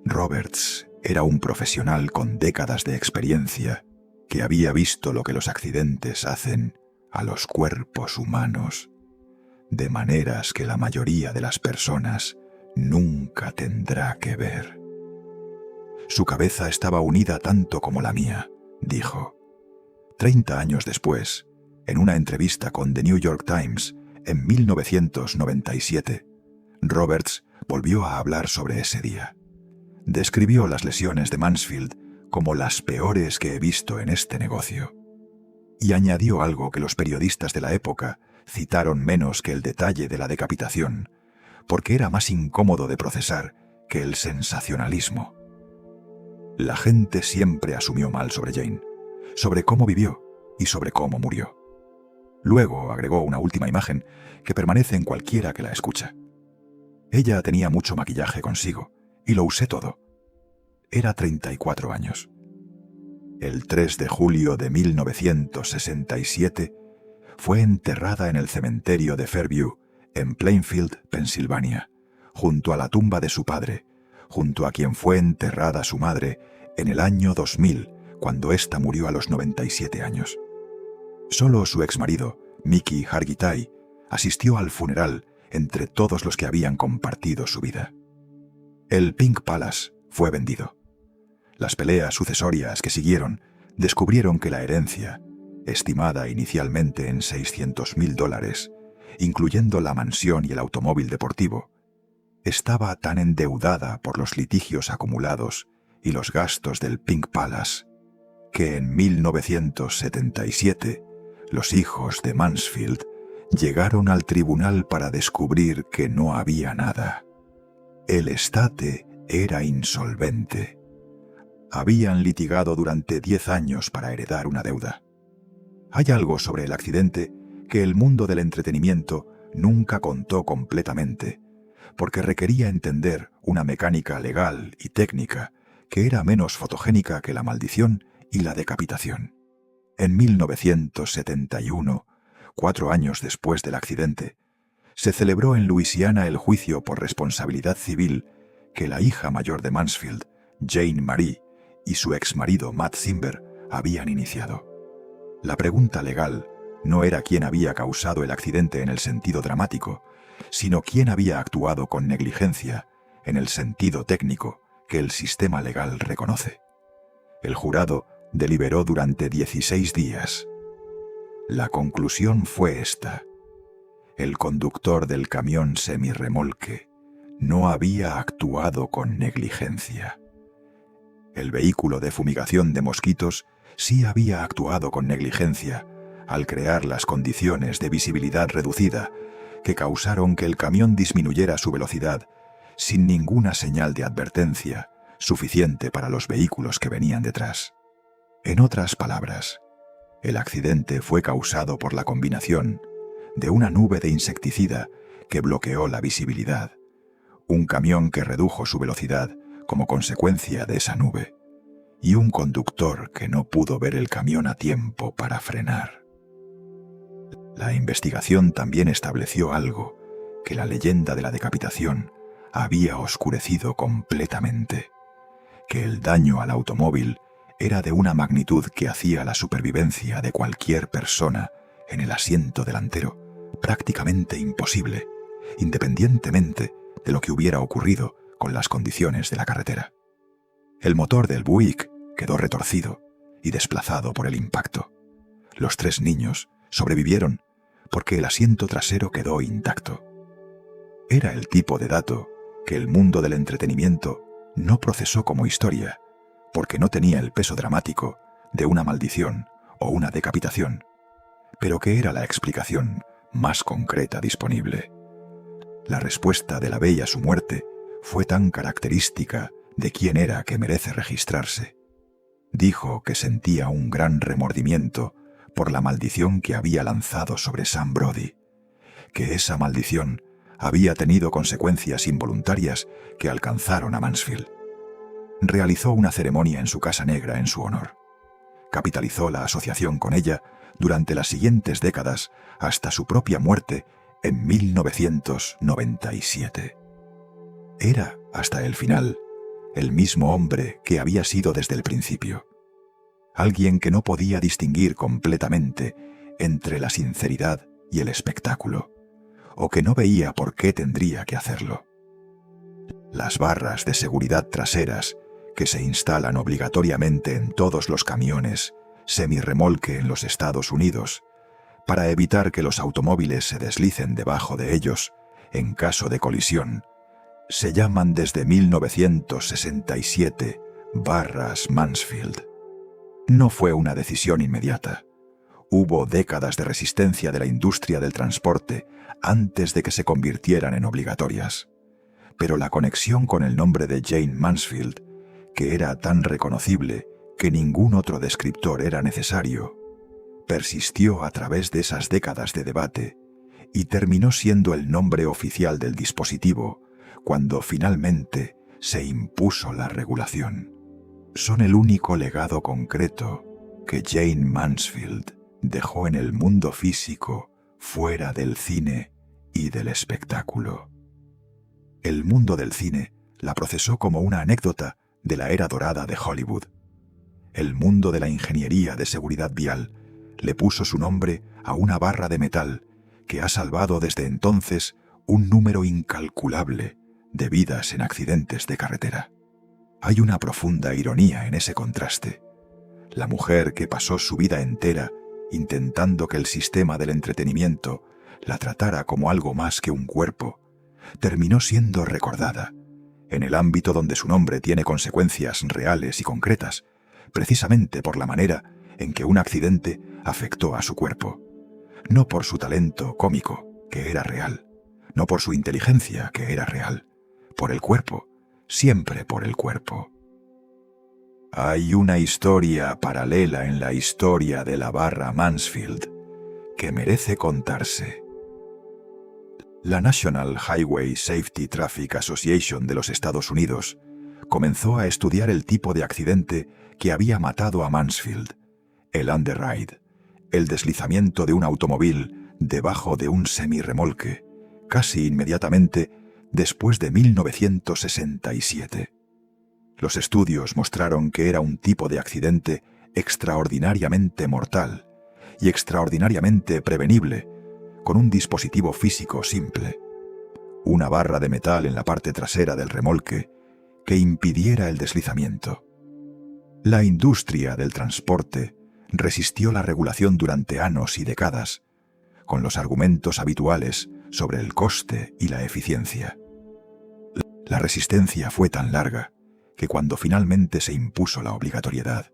Speaker 1: Roberts era un profesional con décadas de experiencia que había visto lo que los accidentes hacen a los cuerpos humanos, de maneras que la mayoría de las personas nunca tendrá que ver. Su cabeza estaba unida tanto como la mía, dijo. 30 años después, en una entrevista con The New York Times en 1997, Roberts volvió a hablar sobre ese día. Describió las lesiones de Mansfield como las peores que he visto en este negocio. Y añadió algo que los periodistas de la época citaron menos que el detalle de la decapitación, porque era más incómodo de procesar que el sensacionalismo. La gente siempre asumió mal sobre Jane, sobre cómo vivió y sobre cómo murió. Luego agregó una última imagen que permanece en cualquiera que la escucha. Ella tenía mucho maquillaje consigo, y lo usé todo. Era 34 años. El 3 de julio de 1967 fue enterrada en el cementerio de Fairview, en Plainfield, Pensilvania, junto a la tumba de su padre, junto a quien fue enterrada su madre en el año 2000, cuando ésta murió a los 97 años. Solo su exmarido, Mickey Hargitay, asistió al funeral entre todos los que habían compartido su vida. El Pink Palace fue vendido. Las peleas sucesorias que siguieron descubrieron que la herencia, estimada inicialmente en $600,000, incluyendo la mansión y el automóvil deportivo, estaba tan endeudada por los litigios acumulados y los gastos del Pink Palace que en 1977 los hijos de Mansfield llegaron al tribunal para descubrir que no había nada. El estate era insolvente. Habían litigado durante 10 años para heredar una deuda. Hay algo sobre el accidente que el mundo del entretenimiento nunca contó completamente, porque requería entender una mecánica legal y técnica que era menos fotogénica que la maldición y la decapitación. En 1971, 4 años después del accidente, se celebró en Luisiana el juicio por responsabilidad civil que la hija mayor de Mansfield, Jane Marie, y su exmarido Matt Zimber habían iniciado. La pregunta legal no era quién había causado el accidente en el sentido dramático, sino quién había actuado con negligencia en el sentido técnico que el sistema legal reconoce. El jurado deliberó durante 16 días. La conclusión fue esta: el conductor del camión semirremolque no había actuado con negligencia. El vehículo de fumigación de mosquitos sí había actuado con negligencia al crear las condiciones de visibilidad reducida que causaron que el camión disminuyera su velocidad sin ninguna señal de advertencia suficiente para los vehículos que venían detrás. En otras palabras, el accidente fue causado por la combinación de una nube de insecticida que bloqueó la visibilidad, un camión que redujo su velocidad como consecuencia de esa nube, y un conductor que no pudo ver el camión a tiempo para frenar. La investigación también estableció algo que la leyenda de la decapitación había oscurecido completamente: que el daño al automóvil era de una magnitud que hacía la supervivencia de cualquier persona en el asiento delantero prácticamente imposible, independientemente de lo que hubiera ocurrido con las condiciones de la carretera. El motor del Buick quedó retorcido y desplazado por el impacto. Los 3 niños sobrevivieron porque el asiento trasero quedó intacto. Era el tipo de dato que el mundo del entretenimiento no procesó como historia, porque no tenía el peso dramático de una maldición o una decapitación, pero que era la explicación más concreta disponible. La respuesta de la bella a su muerte fue tan característica de quién era que merece registrarse. Dijo que sentía un gran remordimiento por la maldición que había lanzado sobre Sam Brody, que esa maldición había tenido consecuencias involuntarias que alcanzaron a Mansfield. Realizó una ceremonia en su Casa Negra en su honor. Capitalizó la asociación con ella durante las siguientes décadas hasta su propia muerte en 1997. Era, hasta el final, el mismo hombre que había sido desde el principio. Alguien que no podía distinguir completamente entre la sinceridad y el espectáculo, o que no veía por qué tendría que hacerlo. Las barras de seguridad traseras que se instalan obligatoriamente en todos los camiones semirremolque en los Estados Unidos para evitar que los automóviles se deslicen debajo de ellos en caso de colisión, se llaman desde 1967 barras Mansfield. No fue una decisión inmediata. Hubo décadas de resistencia de la industria del transporte antes de que se convirtieran en obligatorias. Pero la conexión con el nombre de Jayne Mansfield, que era tan reconocible que ningún otro descriptor era necesario, persistió a través de esas décadas de debate y terminó siendo el nombre oficial del dispositivo cuando finalmente se impuso la regulación. Son el único legado concreto que Jayne Mansfield dejó en el mundo físico fuera del cine y del espectáculo. El mundo del cine la procesó como una anécdota de la era dorada de Hollywood. El mundo de la ingeniería de seguridad vial le puso su nombre a una barra de metal que ha salvado desde entonces un número incalculable de vidas en accidentes de carretera. Hay una profunda ironía en ese contraste. La mujer que pasó su vida entera intentando que el sistema del entretenimiento la tratara como algo más que un cuerpo, terminó siendo recordada, en el ámbito donde su nombre tiene consecuencias reales y concretas, precisamente por la manera en que un accidente afectó a su cuerpo. No por su talento cómico, que era real, no por su inteligencia, que era real, por el cuerpo, siempre por el cuerpo. Hay una historia paralela en la historia de la barra Mansfield que merece contarse. La National Highway Safety Traffic Association de los Estados Unidos comenzó a estudiar el tipo de accidente que había matado a Mansfield, el underride, el deslizamiento de un automóvil debajo de un semirremolque, casi inmediatamente después de 1967. Los estudios mostraron que era un tipo de accidente extraordinariamente mortal y extraordinariamente prevenible, con un dispositivo físico simple, una barra de metal en la parte trasera del remolque que impidiera el deslizamiento. La industria del transporte resistió la regulación durante años y décadas, con los argumentos habituales sobre el coste y la eficiencia. La resistencia fue tan larga que cuando finalmente se impuso la obligatoriedad,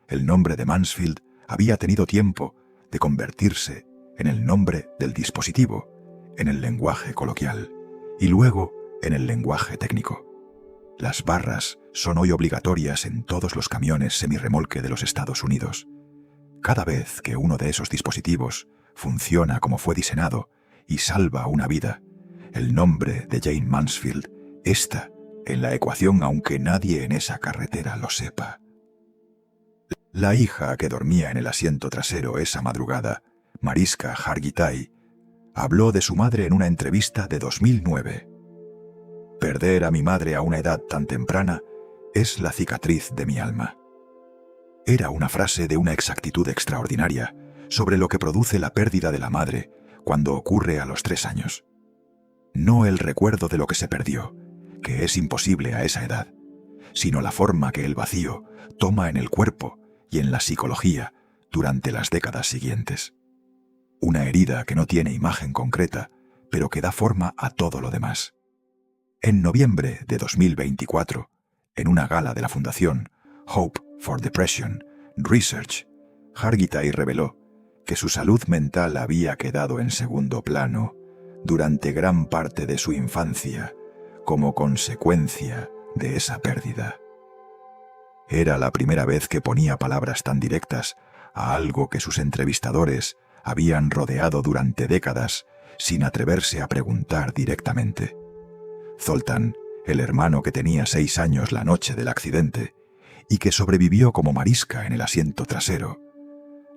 Speaker 1: el nombre de Mansfield había tenido tiempo de convertirse en el nombre del dispositivo, en el lenguaje coloquial, y luego en el lenguaje técnico. Las barras son hoy obligatorias en todos los camiones semirremolque de los Estados Unidos. Cada vez que uno de esos dispositivos funciona como fue diseñado y salva una vida, el nombre de Jayne Mansfield está en la ecuación aunque nadie en esa carretera lo sepa. La hija que dormía en el asiento trasero esa madrugada, Mariska Hargitay, habló de su madre en una entrevista de 2009. Perder a mi madre a una edad tan temprana es la cicatriz de mi alma. Era una frase de una exactitud extraordinaria sobre lo que produce la pérdida de la madre cuando ocurre a los 3 años. No el recuerdo de lo que se perdió, que es imposible a esa edad, sino la forma que el vacío toma en el cuerpo y en la psicología durante las décadas siguientes. Una herida que no tiene imagen concreta, pero que da forma a todo lo demás. En noviembre de 2024, en una gala de la Fundación Hope for Depression Research, Hargitay reveló que su salud mental había quedado en segundo plano durante gran parte de su infancia como consecuencia de esa pérdida. Era la primera vez que ponía palabras tan directas a algo que sus entrevistadores habían rodeado durante décadas sin atreverse a preguntar directamente. Zoltán, el hermano que tenía 6 años la noche del accidente y que sobrevivió como marisca en el asiento trasero,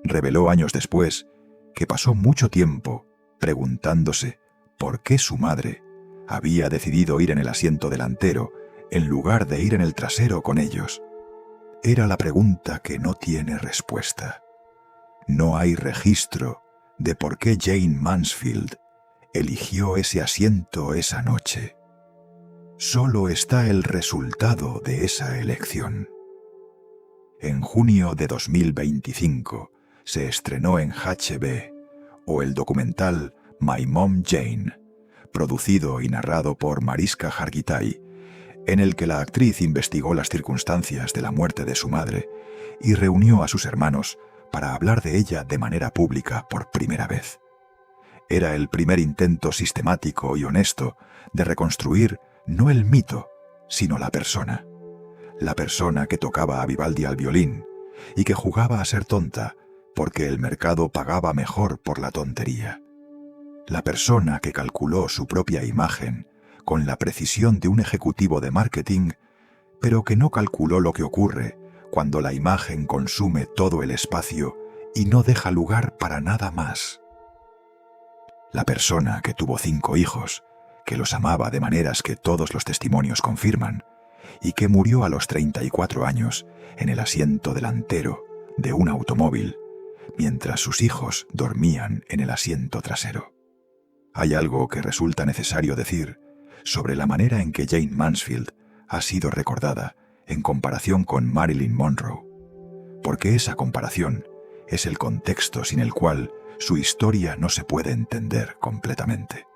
Speaker 1: reveló años después que pasó mucho tiempo preguntándose por qué su madre había decidido ir en el asiento delantero en lugar de ir en el trasero con ellos. Era la pregunta que no tiene respuesta. No hay registro de por qué Jayne Mansfield eligió ese asiento esa noche. Solo está el resultado de esa elección. En junio de 2025 se estrenó en HBO el documental My Mom Jane, producido y narrado por Mariska Hargitay, en el que la actriz investigó las circunstancias de la muerte de su madre y reunió a sus hermanos para hablar de ella de manera pública por primera vez. Era el primer intento sistemático y honesto de reconstruir no el mito, sino la persona que tocaba a Vivaldi al violín y que jugaba a ser tonta porque el mercado pagaba mejor por la tontería. La persona que calculó su propia imagen con la precisión de un ejecutivo de marketing, pero que no calculó lo que ocurre cuando la imagen consume todo el espacio y no deja lugar para nada más. La persona que tuvo 5 hijos, que los amaba de maneras que todos los testimonios confirman, y que murió a los 34 años en el asiento delantero de un automóvil, mientras sus hijos dormían en el asiento trasero. Hay algo que resulta necesario decir sobre la manera en que Jayne Mansfield ha sido recordada en comparación con Marilyn Monroe, porque esa comparación es el contexto sin el cual su historia no se puede entender completamente.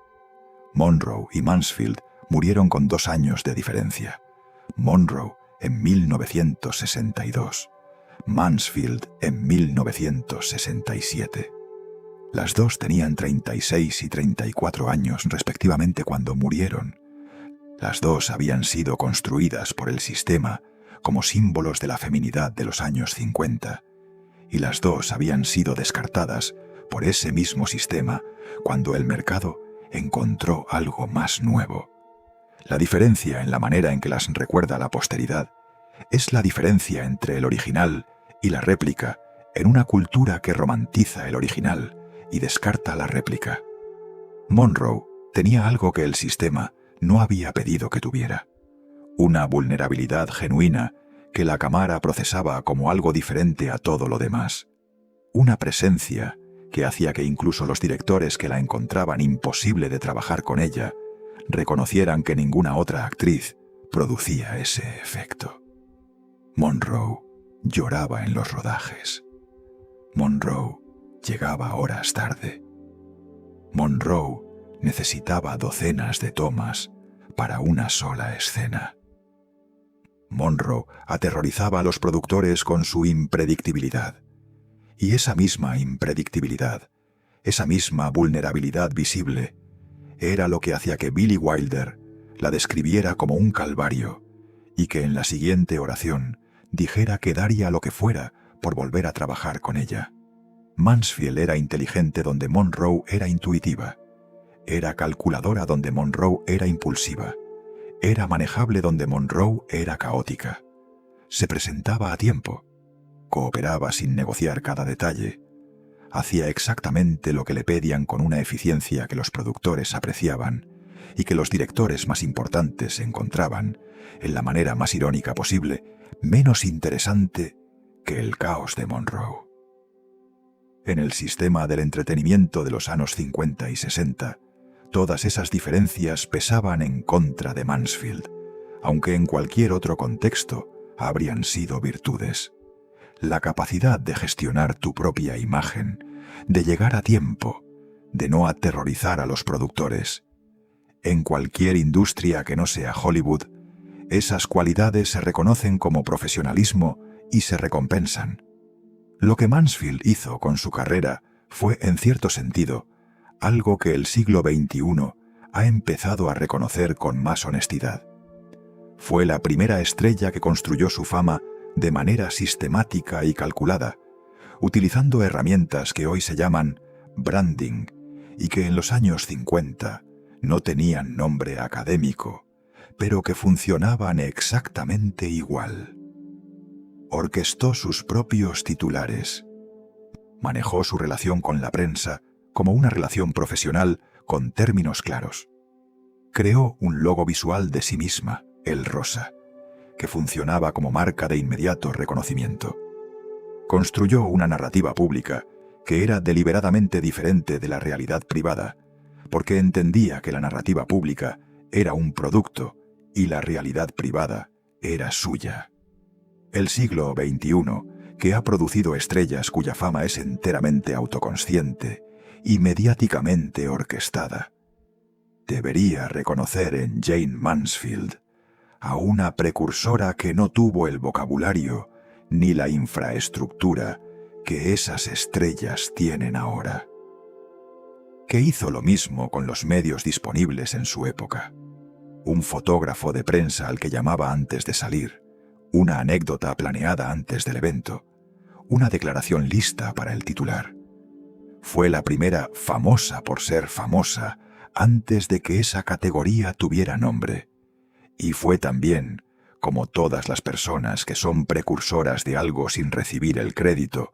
Speaker 1: Monroe y Mansfield murieron con 2 años de diferencia. Monroe en 1962, Mansfield en 1967. Las dos tenían 36 y 34 años respectivamente cuando murieron. Las dos habían sido construidas por el sistema como símbolos de la feminidad de los años 50, y las dos habían sido descartadas por ese mismo sistema cuando el mercado encontró algo más nuevo. La diferencia en la manera en que las recuerda la posteridad es la diferencia entre el original y la réplica en una cultura que romantiza el original y descarta la réplica. Monroe tenía algo que el sistema no había pedido que tuviera: una vulnerabilidad genuina que la cámara procesaba como algo diferente a todo lo demás, una presencia que hacía que incluso los directores que la encontraban imposible de trabajar con ella reconocieran que ninguna otra actriz producía ese efecto. Monroe lloraba en los rodajes. Monroe llegaba horas tarde. Monroe necesitaba docenas de tomas para una sola escena. Monroe aterrorizaba a los productores con su impredictibilidad. Y esa misma impredictibilidad, esa misma vulnerabilidad visible, era lo que hacía que Billy Wilder la describiera como un calvario y que en la siguiente oración dijera que daría lo que fuera por volver a trabajar con ella. Mansfield era inteligente donde Monroe era intuitiva. Era calculadora donde Monroe era impulsiva. Era manejable donde Monroe era caótica. Se presentaba a tiempo. Cooperaba sin negociar cada detalle. Hacía exactamente lo que le pedían con una eficiencia que los productores apreciaban y que los directores más importantes encontraban, en la manera más irónica posible, menos interesante que el caos de Monroe. En el sistema del entretenimiento de los años 50 y 60, todas esas diferencias pesaban en contra de Mansfield, aunque en cualquier otro contexto habrían sido virtudes. La capacidad de gestionar tu propia imagen, de llegar a tiempo, de no aterrorizar a los productores. En cualquier industria que no sea Hollywood, esas cualidades se reconocen como profesionalismo y se recompensan. Lo que Mansfield hizo con su carrera Fue, en cierto sentido, algo que el siglo XXI ha empezado a reconocer con más honestidad. Fue la primera estrella que construyó su fama de manera sistemática y calculada, utilizando herramientas que hoy se llaman branding y que en los años 50 no tenían nombre académico, pero que funcionaban exactamente igual. Orquestó sus propios titulares. Manejó su relación con la prensa como una relación profesional con términos claros. Creó un logo visual de sí misma, el rosa, que funcionaba como marca de inmediato reconocimiento. Construyó una narrativa pública que era deliberadamente diferente de la realidad privada, porque entendía que la narrativa pública era un producto y la realidad privada era suya. El siglo XXI, que ha producido estrellas cuya fama es enteramente autoconsciente y mediáticamente orquestada, debería reconocer en Jayne Mansfield a una precursora que no tuvo el vocabulario ni la infraestructura que esas estrellas tienen ahora. Que hizo lo mismo con los medios disponibles en su época. Un fotógrafo de prensa al que llamaba antes de salir, una anécdota planeada antes del evento, una declaración lista para el titular. Fue la primera famosa por ser famosa antes de que esa categoría tuviera nombre. Y fue también, como todas las personas que son precursoras de algo sin recibir el crédito,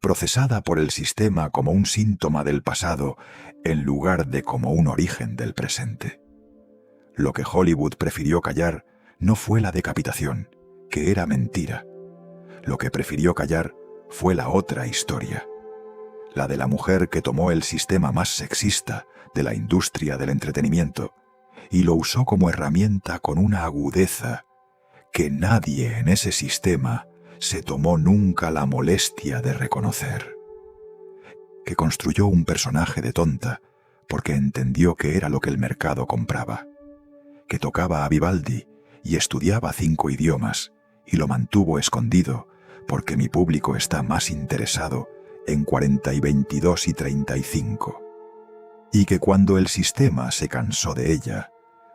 Speaker 1: procesada por el sistema como un síntoma del pasado en lugar de como un origen del presente. Lo que Hollywood prefirió callar no fue la decapitación, que era mentira. Lo que prefirió callar fue la otra historia, la de la mujer que tomó el sistema más sexista de la industria del entretenimiento y lo usó como herramienta con una agudeza que nadie en ese sistema se tomó nunca la molestia de reconocer. Que construyó un personaje de tonta porque entendió que era lo que el mercado compraba. Que tocaba a Vivaldi y estudiaba 5 idiomas y lo mantuvo escondido porque mi público está más interesado en 40 y 22 y 35. Y que cuando el sistema se cansó de ella,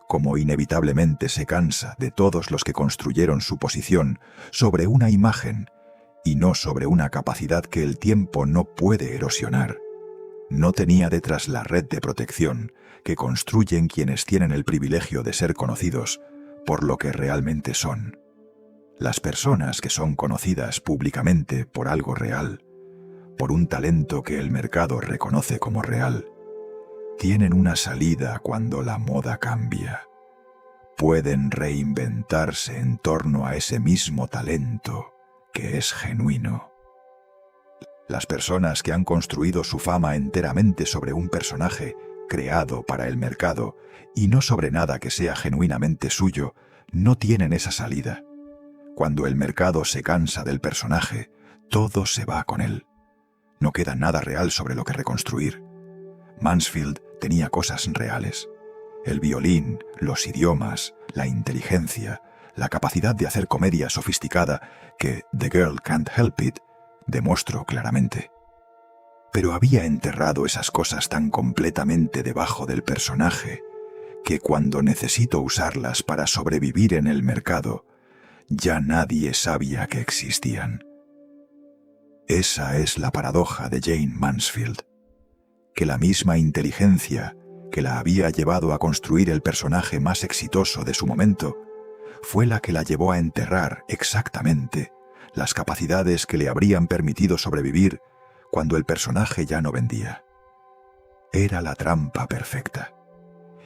Speaker 1: como inevitablemente se cansa de todos los que construyeron su posición sobre una imagen y no sobre una capacidad que el tiempo no puede erosionar, no tenía detrás la red de protección que construyen quienes tienen el privilegio de ser conocidos por lo que realmente son. Las personas que son conocidas públicamente por algo real, por un talento que el mercado reconoce como real, tienen una salida cuando la moda cambia. Pueden reinventarse en torno a ese mismo talento que es genuino. Las personas que han construido su fama enteramente sobre un personaje creado para el mercado y no sobre nada que sea genuinamente suyo, no tienen esa salida. Cuando el mercado se cansa del personaje, todo se va con él. No queda nada real sobre lo que reconstruir. Mansfield tenía cosas reales. El violín, los idiomas, la inteligencia, la capacidad de hacer comedia sofisticada que The Girl Can't Help It demostró claramente. Pero había enterrado esas cosas tan completamente debajo del personaje que cuando necesito usarlas para sobrevivir en el mercado, ya nadie sabía que existían. Esa es la paradoja de Jayne Mansfield, que la misma inteligencia que la había llevado a construir el personaje más exitoso de su momento fue la que la llevó a enterrar exactamente las capacidades que le habrían permitido sobrevivir cuando el personaje ya no vendía. Era la trampa perfecta,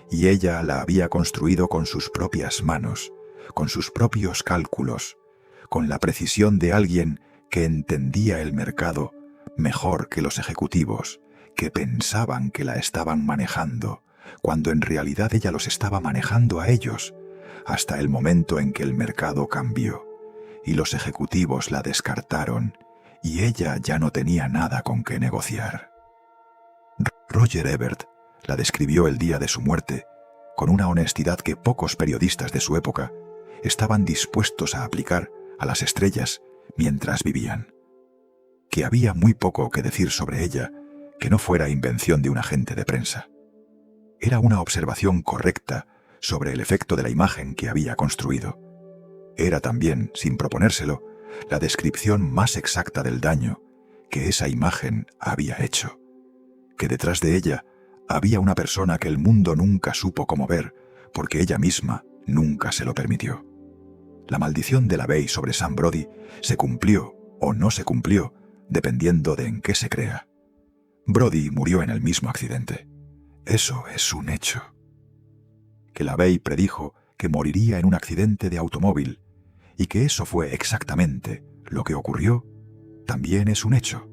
Speaker 1: y ella la había construido con sus propias manos, con sus propios cálculos, con la precisión de alguien que entendía el mercado mejor que los ejecutivos, que pensaban que la estaban manejando, cuando en realidad ella los estaba manejando a ellos, hasta el momento en que el mercado cambió, y los ejecutivos la descartaron, y ella ya no tenía nada con qué negociar. Roger Ebert la describió el día de su muerte con una honestidad que pocos periodistas de su época estaban dispuestos a aplicar a las estrellas mientras vivían. Que había muy poco que decir sobre ella, que no fuera invención de un agente de prensa. Era una observación correcta sobre el efecto de la imagen que había construido. Era también, sin proponérselo, la descripción más exacta del daño que esa imagen había hecho. Que detrás de ella había una persona que el mundo nunca supo cómo ver, porque ella misma nunca se lo permitió. La maldición de LaVey sobre Sam Brody se cumplió o no se cumplió, dependiendo de en qué se crea. Brody murió en el mismo accidente. Eso es un hecho. Que LaVey predijo que moriría en un accidente de automóvil y que eso fue exactamente lo que ocurrió, también es un hecho.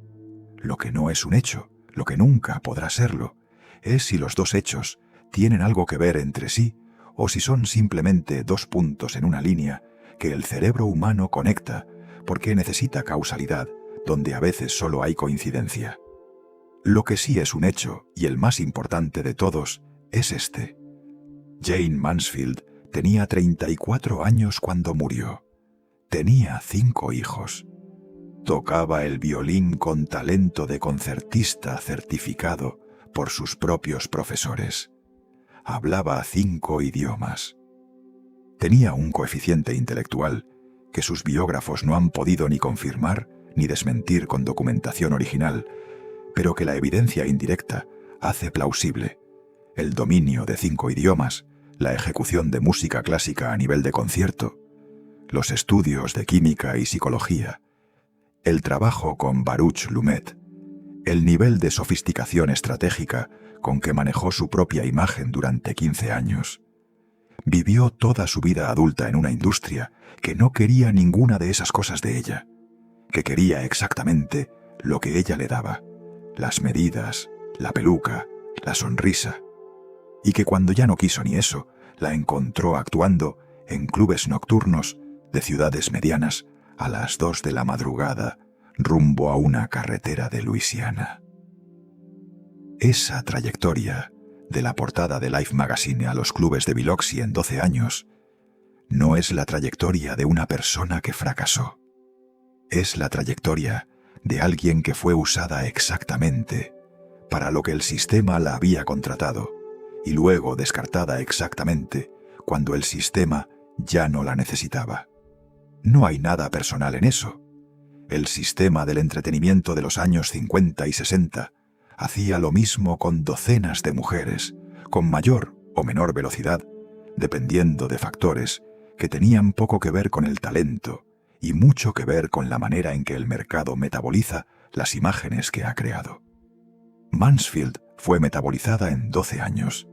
Speaker 1: Lo que no es un hecho, lo que nunca podrá serlo, es si los dos hechos tienen algo que ver entre sí o si son simplemente dos puntos en una línea que el cerebro humano conecta porque necesita causalidad donde a veces solo hay coincidencia. Lo que sí es un hecho, y el más importante de todos, es este. Jayne Mansfield tenía 34 años cuando murió. Tenía 5 hijos. Tocaba el violín con talento de concertista certificado por sus propios profesores. Hablaba 5 idiomas. Tenía un coeficiente intelectual que sus biógrafos no han podido ni confirmar ni desmentir con documentación original, pero que la evidencia indirecta hace plausible. El dominio de 5 idiomas, la ejecución de música clásica a nivel de concierto, los estudios de química y psicología, el trabajo con Baruch Lumet, el nivel de sofisticación estratégica con que manejó su propia imagen durante 15 años. Vivió toda su vida adulta en una industria que no quería ninguna de esas cosas de ella, que quería exactamente lo que ella le daba, las medidas, la peluca, la sonrisa, y que cuando ya no quiso ni eso, la encontró actuando en clubes nocturnos de ciudades medianas a las 2 de la madrugada, rumbo a una carretera de Luisiana. Esa trayectoria, de la portada de Life Magazine a los clubes de Biloxi en 12 años, no es la trayectoria de una persona que fracasó. Es la trayectoria de alguien que fue usada exactamente para lo que el sistema la había contratado y luego descartada exactamente cuando el sistema ya no la necesitaba. No hay nada personal en eso. El sistema del entretenimiento de los años 50 y 60 hacía lo mismo con docenas de mujeres, con mayor o menor velocidad, dependiendo de factores que tenían poco que ver con el talento y mucho que ver con la manera en que el mercado metaboliza las imágenes que ha creado. Mansfield fue metabolizada en 12 años.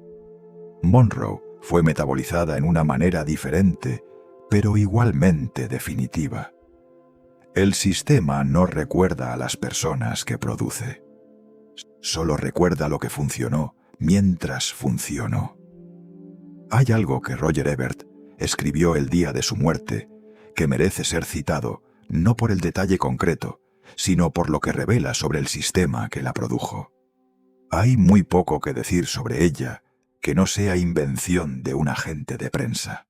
Speaker 1: Monroe fue metabolizada en una manera diferente, pero igualmente definitiva. El sistema no recuerda a las personas que produce. Solo recuerda lo que funcionó mientras funcionó. Hay algo que Roger Ebert escribió el día de su muerte que merece ser citado no por el detalle concreto, sino por lo que revela sobre el sistema que la produjo. Hay muy poco que decir sobre ella que no sea invención de un agente de prensa.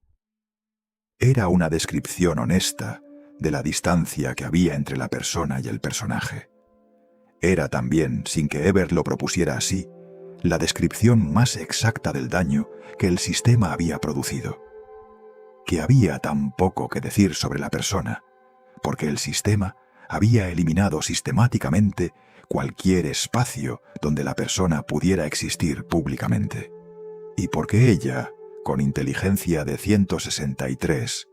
Speaker 1: Era una descripción honesta de la distancia que había entre la persona y el personaje. Era también, sin que Ebert lo propusiera así, la descripción más exacta del daño que el sistema había producido. Que había tan poco que decir sobre la persona, porque el sistema había eliminado sistemáticamente cualquier espacio donde la persona pudiera existir públicamente. Y porque ella, con inteligencia de 163,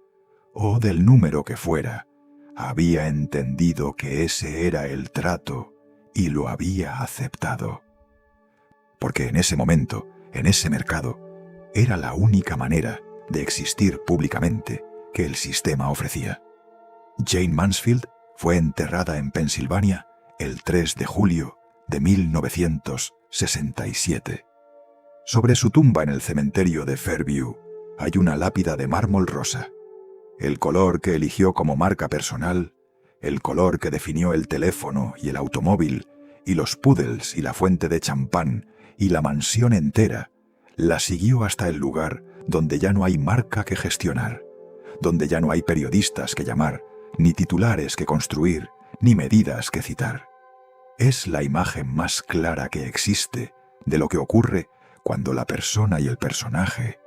Speaker 1: o del número que fuera, había entendido que ese era el trato y lo había aceptado. Porque en ese momento, en ese mercado, era la única manera de existir públicamente que el sistema ofrecía. Jayne Mansfield fue enterrada en Pensilvania el 3 de julio de 1967. Sobre su tumba en el cementerio de Fairview hay una lápida de mármol rosa. El color que eligió como marca personal, el color que definió el teléfono y el automóvil, y los poodles y la fuente de champán y la mansión entera, la siguió hasta el lugar donde ya no hay marca que gestionar, donde ya no hay periodistas que llamar, ni titulares que construir, ni medidas que citar. Es la imagen más clara que existe de lo que ocurre cuando la persona y el personaje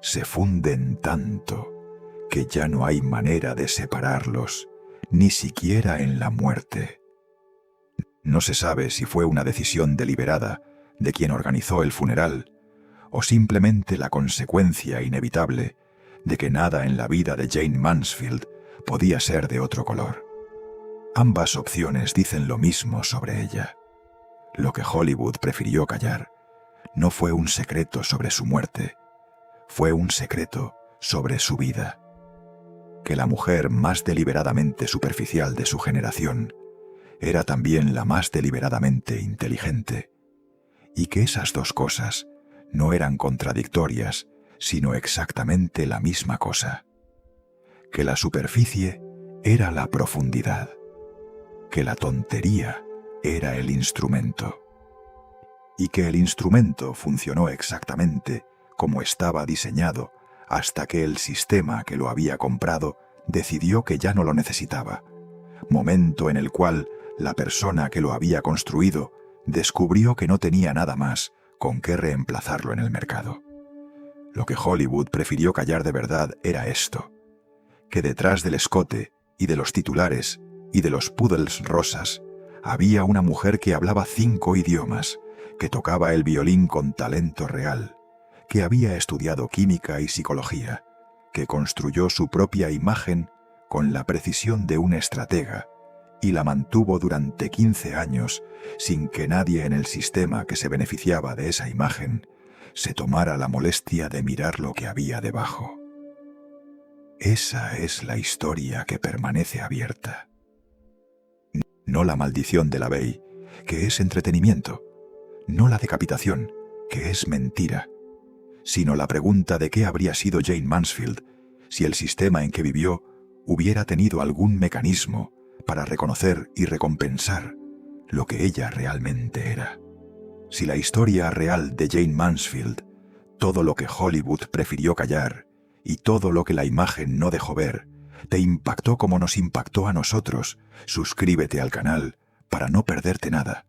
Speaker 1: se funden tanto que ya no hay manera de separarlos, ni siquiera en la muerte. No se sabe si fue una decisión deliberada de quien organizó el funeral o simplemente la consecuencia inevitable de que nada en la vida de Jayne Mansfield podía ser de otro color. Ambas opciones dicen lo mismo sobre ella. Lo que Hollywood prefirió callar no fue un secreto sobre su muerte, fue un secreto sobre su vida. Que la mujer más deliberadamente superficial de su generación era también la más deliberadamente inteligente, y que esas dos cosas no eran contradictorias, sino exactamente la misma cosa. Que la superficie era la profundidad, que la tontería era el instrumento, y que el instrumento funcionó exactamente como estaba diseñado hasta que el sistema que lo había comprado decidió que ya no lo necesitaba, momento en el cual la persona que lo había construido descubrió que no tenía nada más con qué reemplazarlo en el mercado. Lo que Hollywood prefirió callar de verdad era esto, que detrás del escote y de los titulares y de los poodles rosas había una mujer que hablaba 5 idiomas, que tocaba el violín con talento real, que había estudiado química y psicología, que construyó su propia imagen con la precisión de un estratega y la mantuvo durante 15 años sin que nadie en el sistema que se beneficiaba de esa imagen se tomara la molestia de mirar lo que había debajo. Esa es la historia que permanece abierta. No la maldición de la Bey, que es entretenimiento, no la decapitación, que es mentira, sino la pregunta de qué habría sido Jayne Mansfield si el sistema en que vivió hubiera tenido algún mecanismo para reconocer y recompensar lo que ella realmente era. Si la historia real de Jayne Mansfield, todo lo que Hollywood prefirió callar y todo lo que la imagen no dejó ver, te impactó como nos impactó a nosotros, suscríbete al canal para no perderte nada.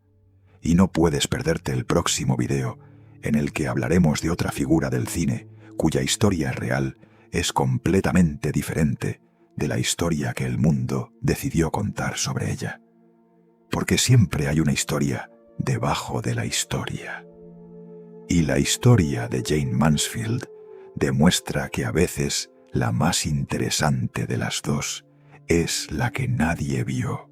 Speaker 1: Y no puedes perderte el próximo video, en el que hablaremos de otra figura del cine cuya historia real es completamente diferente de la historia que el mundo decidió contar sobre ella. Porque siempre hay una historia debajo de la historia. Y la historia de Jayne Mansfield demuestra que a veces la más interesante de las dos es la que nadie vio.